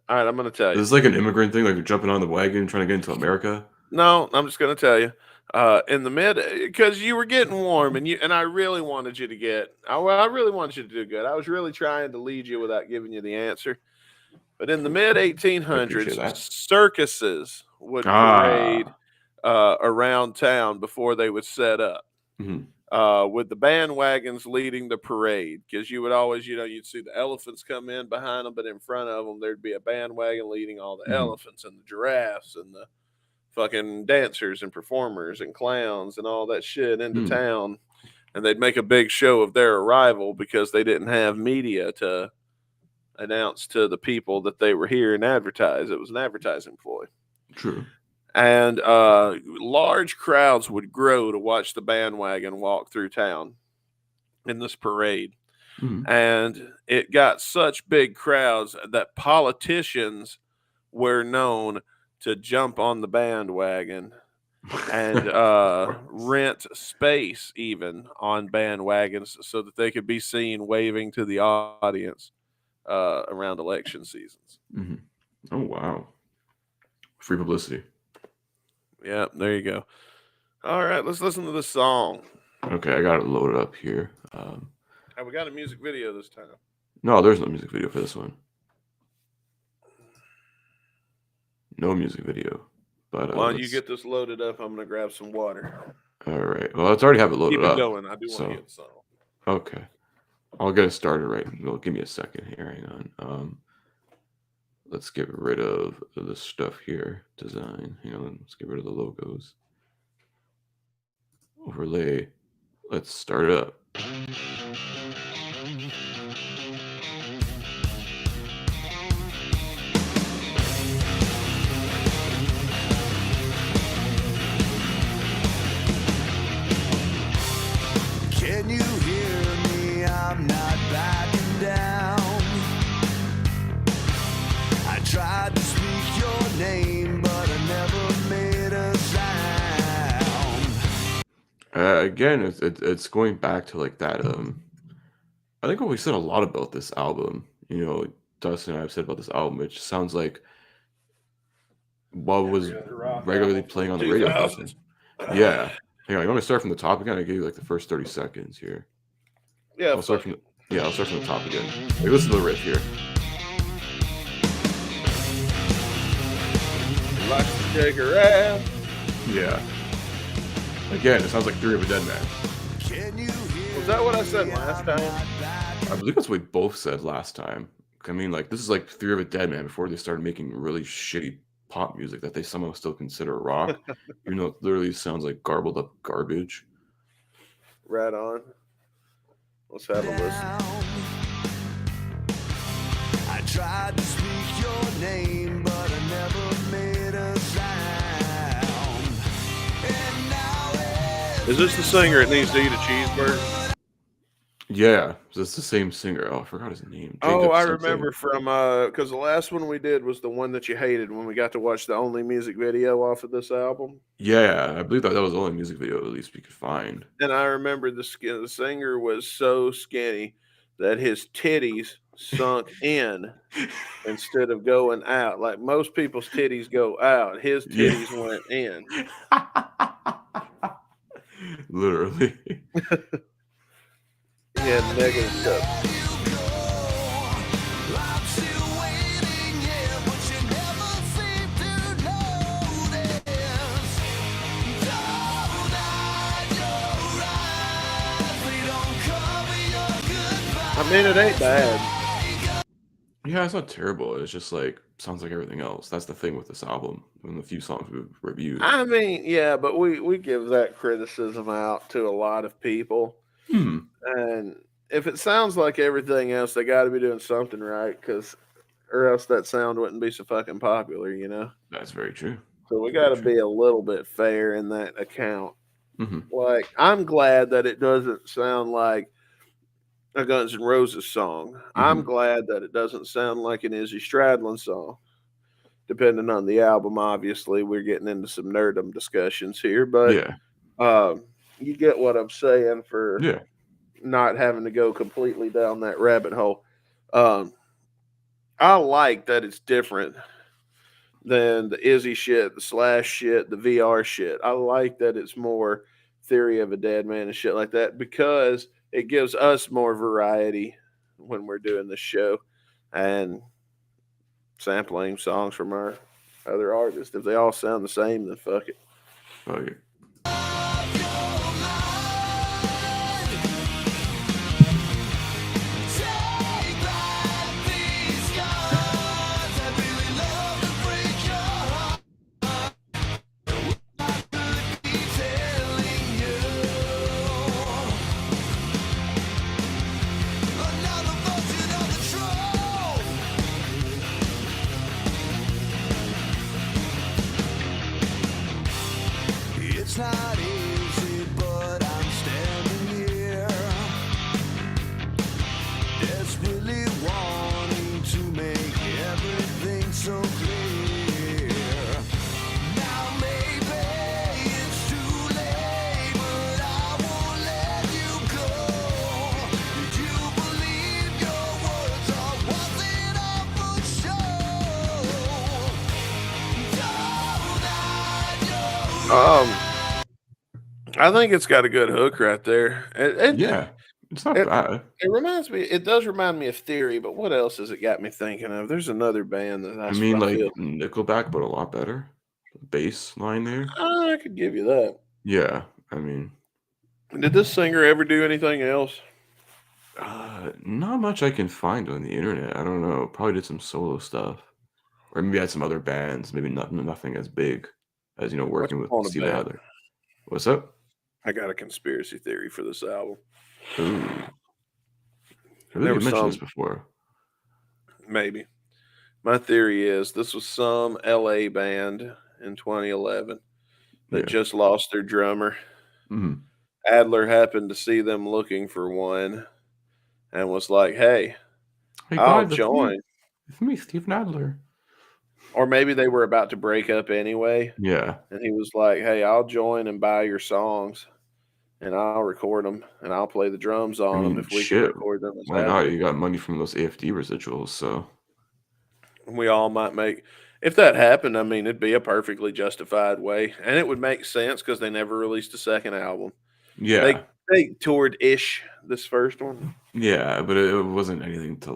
right, I'm going to tell is you. this like an immigrant thing, like jumping on the wagon trying to get into America? No, I'm just going to tell you. In the because you were getting warm, and I really wanted you to I really wanted you to do good. I was really trying to lead you without giving you the answer. But in the mid I appreciate 1800s, that. circuses would parade around town before they would set up. Mhm. With the bandwagons leading the parade, because you would always, you'd see the elephants come in behind them, but in front of them there'd be a bandwagon leading all the Mhm. elephants and the giraffes and the fucking dancers and performers and clowns and all that shit into town, and they'd make a big show of their arrival because they didn't have media to announce to the people that they were here and advertise. It was an advertising ploy. True. And large crowds would grow to watch the bandwagon walk through town in this parade. Mhm. And it got such big crowds that politicians were known to jump on the bandwagon and rent space even on bandwagons so that they could be seen waving to the audience around election seasons. Mhm. Oh, wow. Free publicity. Yeah, there you go. All right, let's listen to this song. Okay, I got it loaded up here. And we got a music video this time. No, there's no music video for this one. No music video. But While you get this loaded up, I'm going to grab some water. all right. Well, let's already have it loaded Keep it up. going. I do want so- to get the song. Okay. I'll get it started right. Well, give me a second here. Hang on. Let's get rid of the stuff here. Design. Hang on. Let's get rid of the logos. Overlay. Let's start it up. Can you hear me? I'm not backing down. I tried to speak your name, but I never made a sound. Again, it's going back to like that. I think what we said a lot about this album. Dustin and I have said about this album. It just sounds like what was regularly playing on the radio. back then. 2000s. Yeah. Hang on, you want me to start from the top again? I gave you like the first 30 seconds here. Yeah, I'll start from the top again. Like, listen to the riff here. like to take her ass. Yeah. Again, it sounds like Theory of a Dead Man. Was that what I said last time? I believe that's what we both said last time. I mean, like, this is like Theory of a Dead Man before they started making really shitty pop music that they somehow still consider rock, even though it literally sounds like garbled up garbage. Right on. Let's have a listen. I tried to speak your name, but I never made a sound. And now Is this the singer that needs to eat a cheeseburger? Yeah, it's the same singer. Oh, I forgot his name. Oh, Jacob I something. remember from because the last one we did was the one that you hated when we got to watch the only music video off of this album. Yeah, I believe that was the only music video at least we could find. And I remember the singer was so skinny that his titties sunk in instead of going out. Like most people's titties go out, his Yeah. titties went in. Literally. He had negative stuff. I'm still waiting here, but you never seem to notice. Don't hide your eyes, they don't cover your goodbye. I mean, it ain't bad. Yeah, it's not terrible. It's just like sounds like everything else. That's the thing with this album and the few songs we've reviewed. I mean, yeah, but we give that criticism out to a lot of people. Hmm. And if it sounds like everything else, they got to be doing something right, or else that sound wouldn't be so fucking popular, you know? That's very true. So we got to be a little bit fair in that account. Hmm. Like, I'm glad that it doesn't sound like a Guns N' Roses song. I'm glad that it doesn't sound like an Izzy Stradlin song. Depending on the album, obviously, we're getting into some nerdum discussions here, but Yeah. you get what I'm saying for Yeah. not having to go completely down that rabbit hole. I like that it's different than the Izzy shit, the Slash shit, the VR shit. I like that it's more Theory of a Dead Man and shit like that because it gives us more variety when we're doing this show and sampling songs from our other artists. If they all sound the same, then fuck it. Okay. Take back these guns. I really love to break your heart. I could be telling you another version of the truth. It's not easy, but I'm standing here, desperately wanting to make everything so clear. Now maybe it's too late, but I won't let you go. Did you believe your words or was it all for show? Don't hide your I think it's got a good hook right there. Yeah. It's not It- bad. It reminds me. It does remind me of Theory, but what else has it got me thinking of? There's another band that I mean, like feel- Nickelback, but a lot better. Bass line there. I could give you that. Yeah. I mean, Did this singer ever do anything else? not much I can find on the internet. I don't know. Probably did some solo stuff, or maybe had some other bands. Maybe nothing as big as working with on a Steven band? Adler. What's up? I got a conspiracy theory for this album. Ooh. I There think was you mentioned this some- before. Maybe. My theory is this was some LA band in 2011 that Yeah. just lost their drummer. Mhm. Adler happened to see them looking for one and was like, hey, Hey, I'll guys, join. It's me, Steven Adler. Or maybe they were about to break up anyway. Yeah. And he was like, hey, I'll join and buy your songs and I'll record them and I'll play the drums on them mean, if we shit, can record them. As Why not? Adler. You got money from those AFD residuals, so We all might make. If that happened, I mean, it'd be a perfectly justified way. And it would make sense because they never released a second album. yeah. They toured ish this first one. Yeah, but it wasn't anything to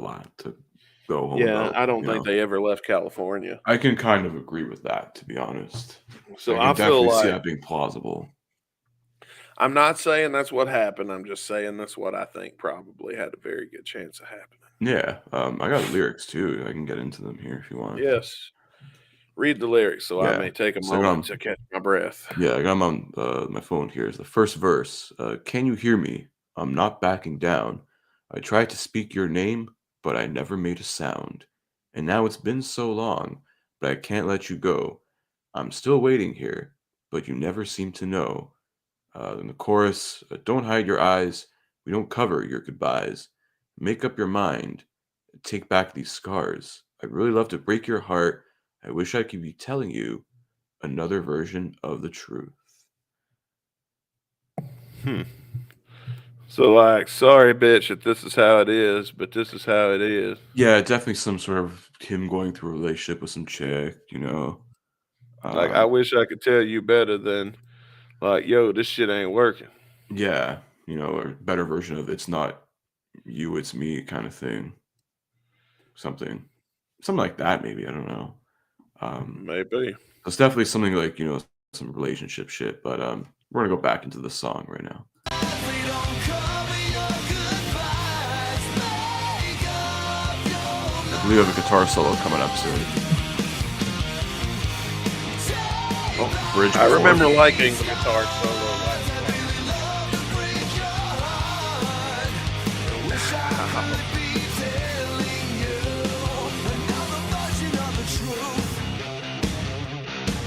go home Yeah, about, I don't you think know? they ever left California. I can kind of agree with that, to be honest. So I I can feel definitely see like that being plausible. I'm not saying that's what happened. I'm just saying that's what I think probably had a very good chance of happening. Yeah, I got lyrics too. I can get into them here if you want. Yes. Read the lyrics so I Yeah. may take a So I got moment 'em to catch my breath. Yeah, I got them on my phone here. Is the first verse. Can you hear me? I'm not backing down. I tried to speak your name, but I never made a sound. And now it's been so long, but I can't let you go. I'm still waiting here, but you never seem to know. In the chorus, don't hide your eyes. We don't cover your goodbyes. Make up your mind. Take back these scars. I'd really love to break your heart. I wish I could be telling you another version of the truth. So, like, sorry, bitch, that this is how it is, but this is how it is. Yeah, definitely some sort of him going through a relationship with some chick, you know. Like, I wish I could tell you better than, like, yo, this shit ain't working. Yeah, you know, or better version of it's not you, it's me kind of thing. Something like that, maybe. I don't know. Maybe. It's definitely something like, you know, some relationship shit, but we're gonna go back into the song right now. I believe I have a guitar solo coming up soon. Oh, bridge. I before. remember liking the guitar solo last time.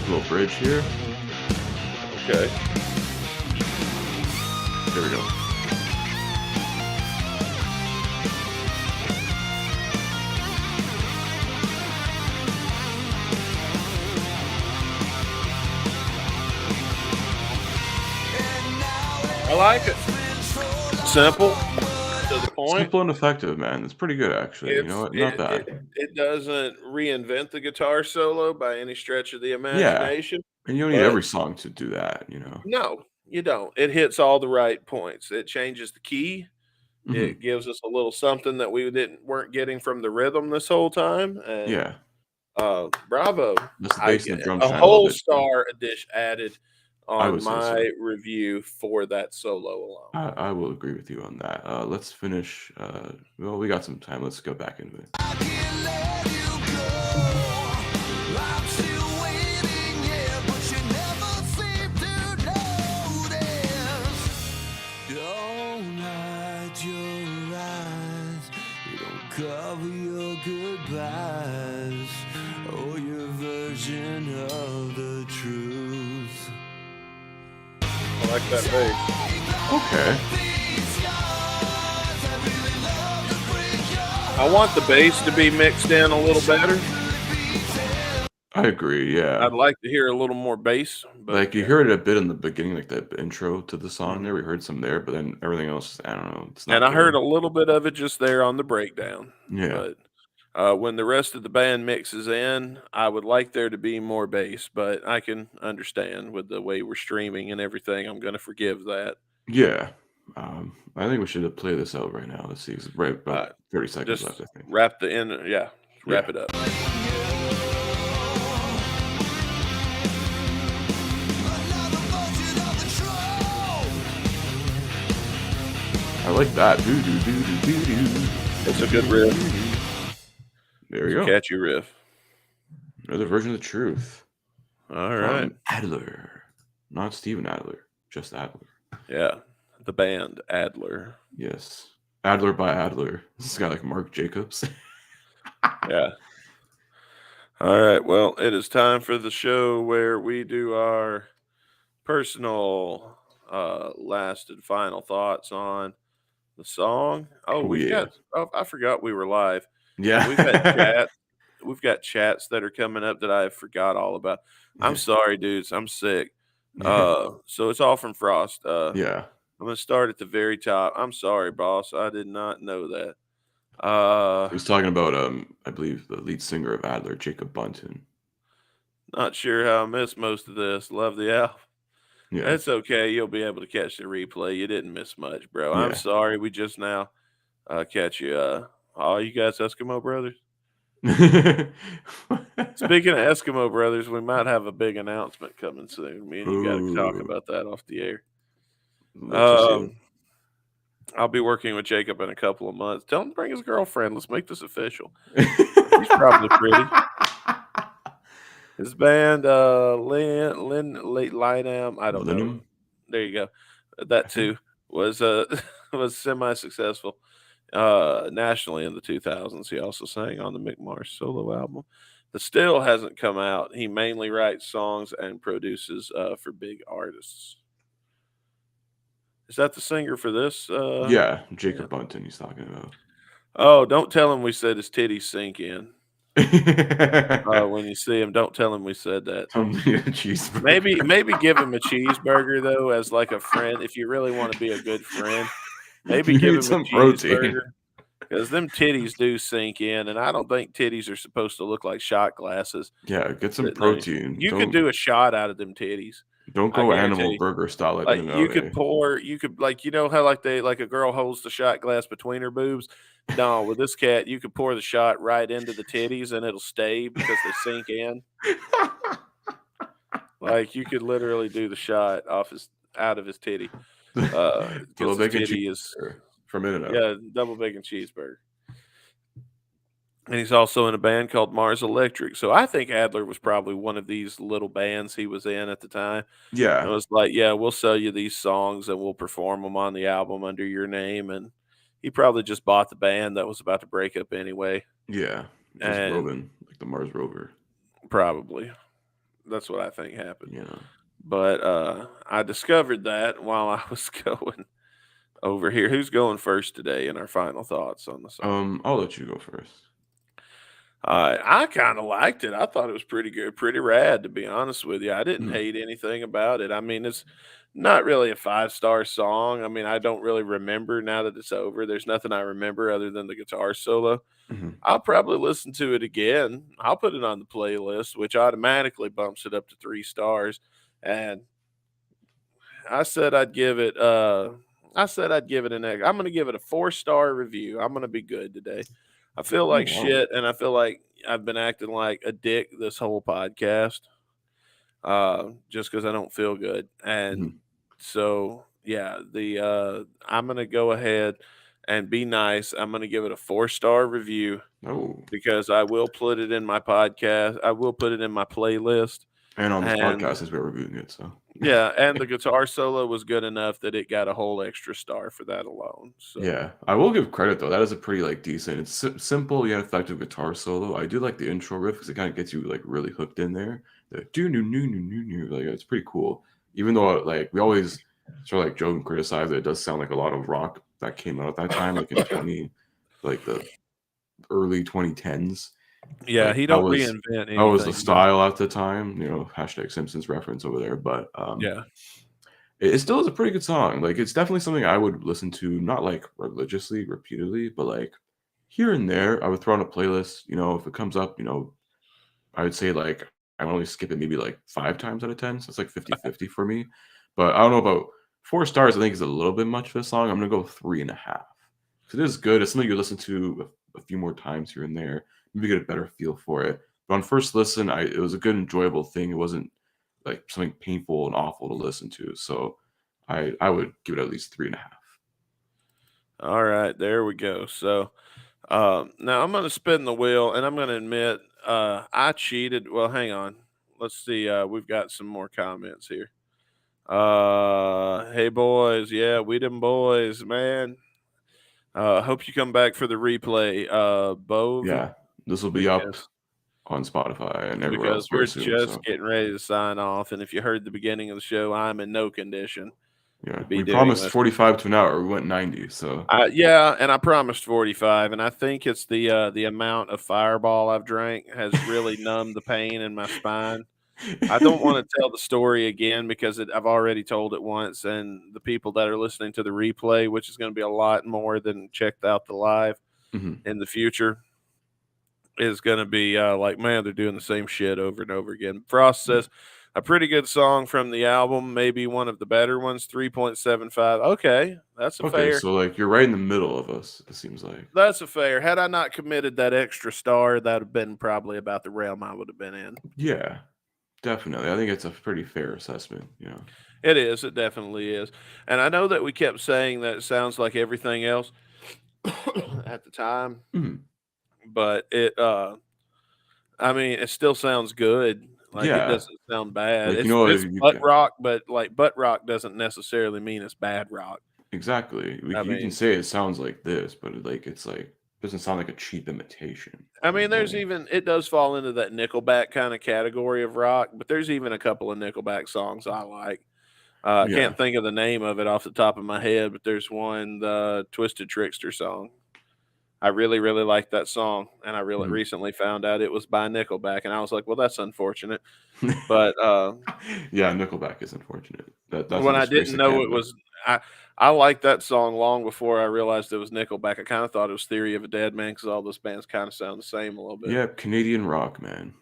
Little bridge here. Okay. There we go. I like it. Simple, to the point. Simple and effective, man. It's pretty good, actually. You know what? Not bad. It doesn't reinvent the guitar solo by any stretch of the Yeah. imagination. And you don't need But- every song to do that, you know. No, you don't. It hits all the right points. It changes the key. Mhm. It gives us a little something that we weren't getting from the rhythm this whole time. And Yeah. bravo. Just the I bass and the get drum a shine whole bit. star dish added I on would say so. my review for that solo alone. I will agree with you on that. Let's finish. Well, we got some time. Let's go back into it. Don't hide your eyes. You don't cover your goodbyes or your version of the truth. I like that bass. Okay. I want the bass to be mixed in a little better. I agree. Yeah. I'd like to hear a little more bass. But Like you heard it a bit in the beginning, like the intro to the song. Mhm. There, we heard some there, but then everything else, I don't know. It's not. and I good. heard a little bit of it just there on the breakdown. Yeah. But when the rest of the band mixes in, I would like there to be more bass, but I can understand with the way we're streaming and everything. I'm going to forgive that. Yeah. I think we should play this out right now. Let's see. It's right about 30 seconds Just left, I think. wrap the end. Yeah, wrap Yeah. it up. I like that. Do, do, do, do, do, do. It's a good riff. There you go. Catchy riff. Another version of the truth. All From right. Adler. Not Steven Adler, just Adler. Yeah. The band Adler. Yes. Adler by Adler. This is guy like Mark Jacobs. Yeah. All right. Well, it is time for the show where we do our personal last and final thoughts on the song. Oh, I forgot we were live. Yeah. We've had chat. We've got chats that are coming up that I forgot all about. I'm Yeah. sorry, dudes. I'm sick. Yeah. So it's all from Frost. Yeah. I'm gonna start at the very top. I'm sorry, boss. I did not know that. He was talking about I believe the lead singer of Adler, Jacob Bunton. Not sure how I missed most of this. Love the album. Yeah. It's okay. You'll be able to catch the replay. You didn't miss much, bro. Yeah. I'm sorry. We just now catch you. All you guys Eskimo brothers. Speaking of Eskimo brothers, we might have a big announcement coming soon. Me and you got to talk Ooh. about that off the air. Love to see it. I'll be working with Jacob in a couple of months. Tell him to bring his girlfriend. Let's make this official. She's probably pretty. His band, Linam, I don't know. Linam? There you go. That too was was semi-successful nationally in the 2000s. He also sang on the Mick Mars solo album. The Still hasn't come out. He mainly writes songs and produces for big artists. Is that the singer for this? Yeah, Jacob Bunton he's talking about. Oh, don't tell him we said his titties sink in. When you see him, don't tell him we said that. Cheeseburger. Maybe give him a cheeseburger though, as like a friend. If you really want to be a good friend, maybe You give need him some a protein. cheeseburger. Because them titties do sink in, and I don't think titties are supposed to look like shot glasses. Yeah, get some That- protein. You don't, could do a shot out of them titties. Don't I go guarantee animal you. burger style like Like in you LA. could like, you know how like a girl holds the shot glass between her boobs. No, with this cat, you could pour the shot right into the titties and it'll stay because they sink in. Like you could literally do the shot out of his titty. Double Because his bacon titty is cheeseburger from In-N-Out. yeah, double bacon cheeseburger. And he's also in a band called Mars Electric. So I think Adler was probably one of these little bands he was in at the time. It Yeah, was like, yeah, we'll sell you these songs and we'll perform them on the album under your name. And he probably just bought the band that was about to break up anyway. yeah. Just And- Robin, like the Mars rover. Probably. That's what I think happened. You know. But I discovered that while I was going over here. Who's going first today in our final thoughts on the song? I'll let you go first. I kind of liked it. I thought it was pretty good, pretty rad, to be honest with you. I didn't Mhm. hate anything about it. I mean, it's not really a 5-star song. I mean, I don't really remember now that it's over. There's nothing I remember other than the guitar solo. Mhm. I'll probably listen to it again. I'll put it on the playlist, which automatically bumps it up to 3 stars. And I said I'd give it an X. I'm going to give it a 4-star review. I'm going to be good today. I feel like wow. shit, and I feel like I've been acting like a dick this whole podcast, just because I don't feel good. And Mhm. so, yeah, I'm gonna go ahead and be nice. I'm gonna give it a 4-star review Oh, because I will put it in my podcast. I will put it in my playlist. and on this And- podcast since we're reviewing it, so Yeah, and the guitar solo was good enough that it got a whole extra star for that alone. So yeah, I will give credit though. That is a pretty like decent. It's simple yet effective guitar solo. I do like the intro riff because it kind of gets you like really hooked in there. The do new new new new new like it's pretty cool. Even though like we always sort of like joke and criticize that it does sound like a lot of rock that came out at that time, like in like the early 2010s. yeah, Like, he that don't was- reinvent anything. That was the but- style at the time, hashtag Simpsons reference over there. But Yeah, it still is a pretty good song. Like it's definitely something I would listen to, not like religiously, repeatedly, but like here and there. I would throw on a playlist. If it comes up, I would say like I only skip it maybe like 5 times out of 10. So it's like 50-50 for me. But I don't know about 4 stars. I think is a little bit much for the song. I'm gonna go 3.5. Because it is good. It's something you listen to a few more times here and there. Maybe get a better feel for it. But on first listen, it was a good, enjoyable thing. It wasn't like something painful and awful to listen to. So I would give it at least 3.5. all right, there we go. So now I'm going to spin the wheel, and I'm going to admit I cheated. Well, hang on. Let's see. We've got some more comments here. Hey boys, yeah, we them boys, man. Hope you come back for the replay. Bo, Yeah, this will be up because- on Spotify and everywhere because else we're very soon. just So, getting ready to sign off. And if you heard the beginning of the show, I'm in no condition. yeah, be we doing promised this. 45 to an hour. We went 90. So Yeah, and I promised 45, and I think it's the amount of Fireball I've drank has really numbed the pain in my spine. I don't want to tell the story again because I've already told it once, and the people that are listening to the replay, which is going to be a lot more than checked out the live Mhm. in the future, is going to be like, man, they're doing the same shit over and over again. Frost says, a pretty good song from the album, maybe one of the better ones, 3.75. Okay, that's a okay, fair. so like you're right in the middle of us. It seems like. That's a fair. Had I not committed that extra star, that would have been probably about the realm I would have been in. Yeah, Definitely. I think it's a pretty fair assessment. It is. It definitely is. And I know that we kept saying that it sounds like everything else at the time, Mhm. but I mean, it still sounds good. Like it Yeah. doesn't sound bad. Like, It's you butt can rock, but like butt rock doesn't necessarily mean it's bad rock. exactly. I You can mean, say it sounds like this, but it's like doesn't sound like a cheap imitation in a there's way. even it does fall into that Nickelback kind of category of rock, but there's even a couple of Nickelback songs I like. I Yeah. can't think of the name of it off the top of my head, but there's one, the Twisted Trickster song. I really, really like that song, and I really Mhm. recently found out it was by Nickelback, and I was like, "Well, that's unfortunate." But Yeah, Nickelback is unfortunate. That's a when I disgrace didn't to know it Canada. was, I I liked that song long before I realized it was Nickelback. I kind of thought it was Theory of a Dead Man because all those bands kind of sound the same a little bit. Yeah, Canadian rock, man.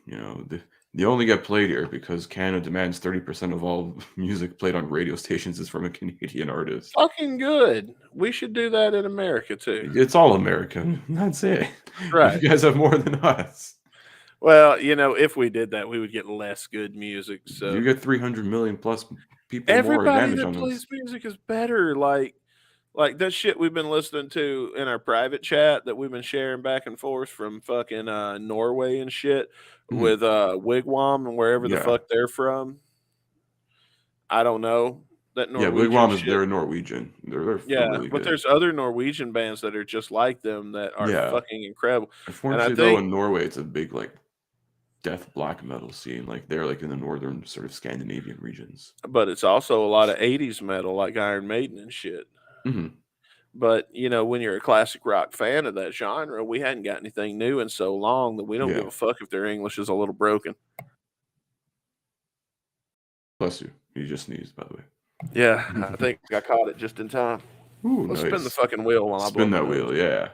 They only get played here because Canada demands 30% of all music played on radio stations is from a Canadian artist. Fucking good. We should do that in America too. It's all American. That's it. You Right. guys have more than us. Well, if we did that, we would get less good music. You So get 300 million plus people more everybody advantage that on us. plays music is better. Like that shit we've been listening to in our private chat that we've been sharing back and forth from fucking Norway and shit Mhm. with Wigwam and wherever the Yeah. fuck they're from. I don't know that Yeah, Norwegian Wigwam is shit. they're Norwegian. They're Yeah, really but good. there's other Norwegian bands that are just like them that are Yeah. fucking incredible. And I Unfortunately though, think in Norway it's a big like death black metal scene. Like they're like in the northern sort of Scandinavian regions. but it's also a lot of 80s metal like Iron Maiden and shit. Mhm. But, when you're a classic rock fan of that genre, we hadn't got anything new in so long that we don't give Yeah. a fuck if their English is a little broken. Bless you. You just sneezed, by the way. Yeah, I think I caught it just in time. Ooh, Let's spin the nice. fucking wheel while I blow Spin my that nose. wheel, yeah.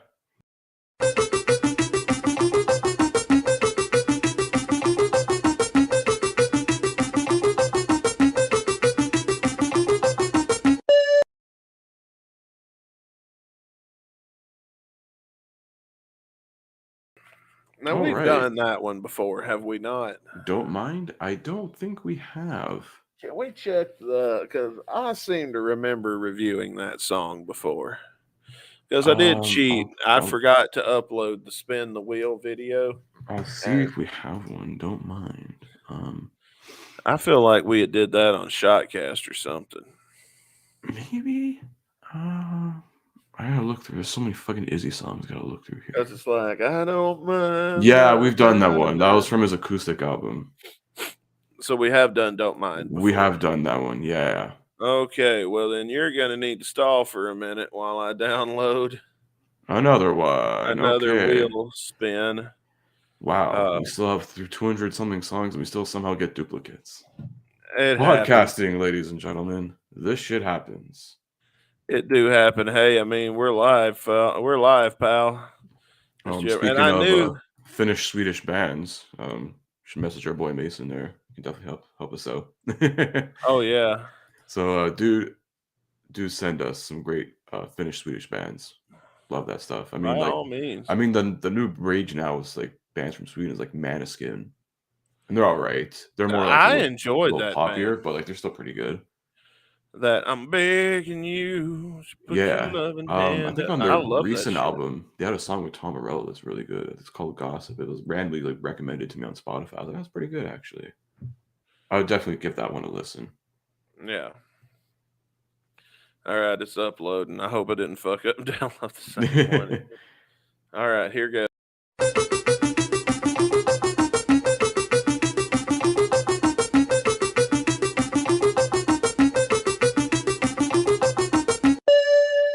Now All we've right. done that one before, have we not? Don't mind? I don't think we have. Can we check because I seem to remember reviewing that song before. Because I did cheat. I'll, I I'll forgot to upload the spin the wheel video. I'll see And if we have one. Don't mind. I feel like we had did that on Shotcast or something. Maybe. I gotta look through. There's so many fucking Izzy songs. Gotta look through here. Because it's like, I don't mind. Yeah, we've done that one. That was from his acoustic album. So we have done Don't Mind before. We have done that one. Yeah. Okay, well then you're going to need to stall for a minute while I download Another one. another Okay. wheel spin. Wow. Uh, We still have through 200 something songs and we still somehow get duplicates. It happens. Podcasting, ladies and gentlemen. This shit happens. It do happen. Hey, I mean, we're live. We're live, pal. And Speaking I of knew. Finnish Swedish bands, should message our boy Mason there. He can definitely help us out. Oh yeah. So, do send us some great Finnish Swedish bands. Love that stuff. I By mean, like, all means. the new rage now is like bands from Sweden is like Maneskin, and they're all right. They're more like I a enjoyed little that poppier, band. but like they're still pretty good. That I'm begging you to put your Yeah. loving I hand think up. on I their love that recent shit. album, they had a song with Tom Morello that's really good. It's called Gossip. It was randomly like recommended to me on Spotify. I was like, that's pretty good actually. I would definitely give that one a listen. Yeah. All right, it's uploading. I hope I didn't fuck up and download the same one. All right, here goes.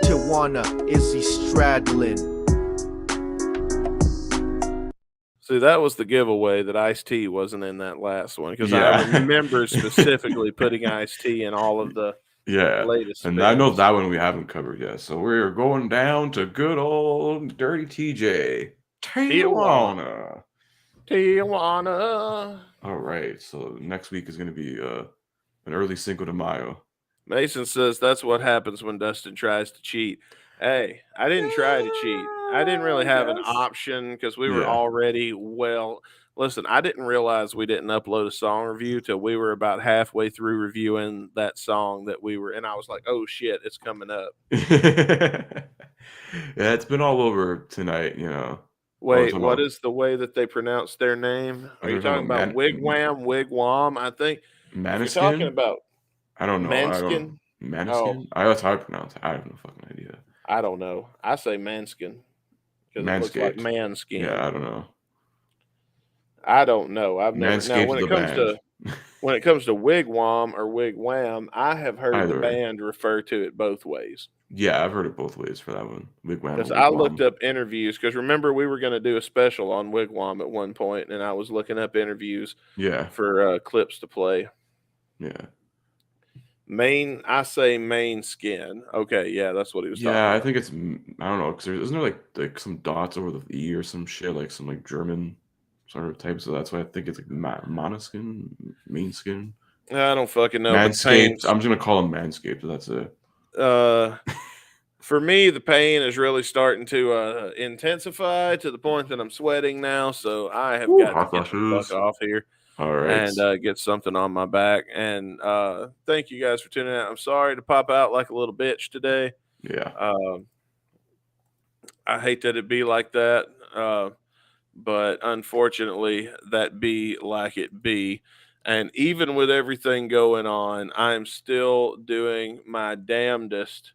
Tijuana, Izzy Stradlin. See, that was the giveaway that Ice-T wasn't in that last one because Yeah. I remember specifically putting Ice-T in all of the Yeah. latest And I know spins. that one we haven't covered yet. So we're going down to good old Dirty TJ. Tijuana. Tijuana. All right. So next week is going to be an early Cinco de Mayo. Mason says that's what happens when Dustin tries to cheat. Hey, I didn't try to cheat. I didn't really have an Yes. option because we were Yeah. already Listen, I didn't realize we didn't upload a song review till we were about halfway through reviewing that song that we were, and I was like, oh shit, it's coming up. Yeah, it's been all over tonight, you know. Wait, talking what about- is the way that they pronounce their name? Are you They're talking talking about about Wigwam, Wigwam? I think if you're Maniskin? talking about I don't know. Manskin. Maniskin? That's how I pronounce it. I have no fucking idea. I don't know. I say Manskin because it looks like Manscaped. manskin. Yeah, I don't know. I don't know. I've never. Now, Manscaped when the it comes band. to when it comes to Wigwam or Wigwam, I have heard Either the way. band refer to it both ways. Yeah, I've heard it both ways for that one. Wigwam. Because or I wigwam. looked up interviews. Because remember, we were going to do a special on Wigwam at one point, and I was looking up interviews Yeah, for clips to play. yeah. I say main skin. Okay, yeah, that's what he was talking Yeah, I about. think it's I don't know because isn't there like some dots over the E or some shit like some like German sort of type. So that's why I think it's like Monoskin, Mean Skin, I don't fucking know. but Manscaped. pain's- I'm just gonna call him Manscaped. That's it. For me, the pain is really starting to intensify to the point that I'm sweating now. So I have Ooh, got hot to get the flashes. fuck off here All right. and get something on my back. And thank you guys for tuning in. I'm sorry to pop out like a little bitch today. Yeah. I hate that it be like that. But unfortunately, that be like it be. And even with everything going on, I'm still doing my damnedest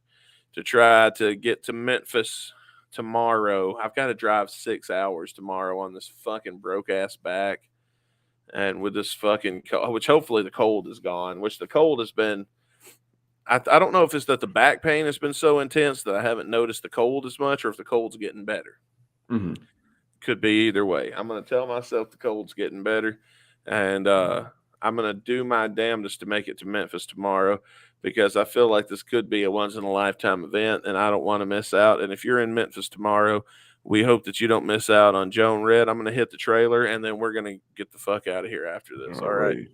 to try to get to Memphis tomorrow. I've got to drive 6 hours tomorrow on this fucking broke ass back. And with this fucking, which hopefully the cold is gone, which the cold has been, I don't know if it's that the back pain has been so intense that I haven't noticed the cold as much or if the cold's getting better. hmm Could be either way. I'm going to tell myself the cold's getting better. And I'm going to do my damnedest to make it to Memphis tomorrow because I feel like this could be a once-in-a-lifetime event, and I don't want to miss out. And if you're in Memphis tomorrow, we hope that you don't miss out on Joan Red. I'm going to hit the trailer, and then we're going to get the fuck out of here after this. All right.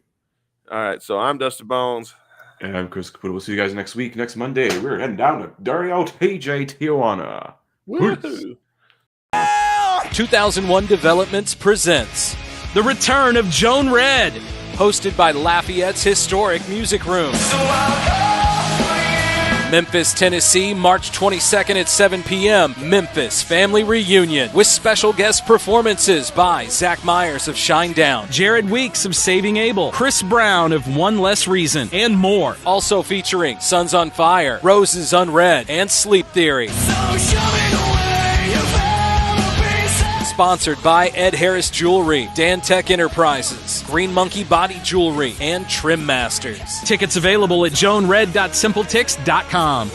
All right. So I'm Dusty Bones. And I'm Chris Caputo. We'll see you guys next week, next Monday. We're heading down to Dario TJ Tijuana. Woohoo! 2001 Developments presents The Return of Joan Red, hosted by Lafayette's Historic Music Room. Memphis, Tennessee, March 22nd at 7 p.m. Memphis Family Reunion with special guest performances by Zach Myers of Shinedown, Jared Weeks of Saving Abel, Chris Brown of One Less Reason, and more. also featuring Sons on Fire, Roses Unread, and Sleep Theory. Sponsored by Ed Harris Jewelry, Dan Tech Enterprises, Green Monkey Body Jewelry, and Trim Masters. Tickets available at joanred.simpletix.com.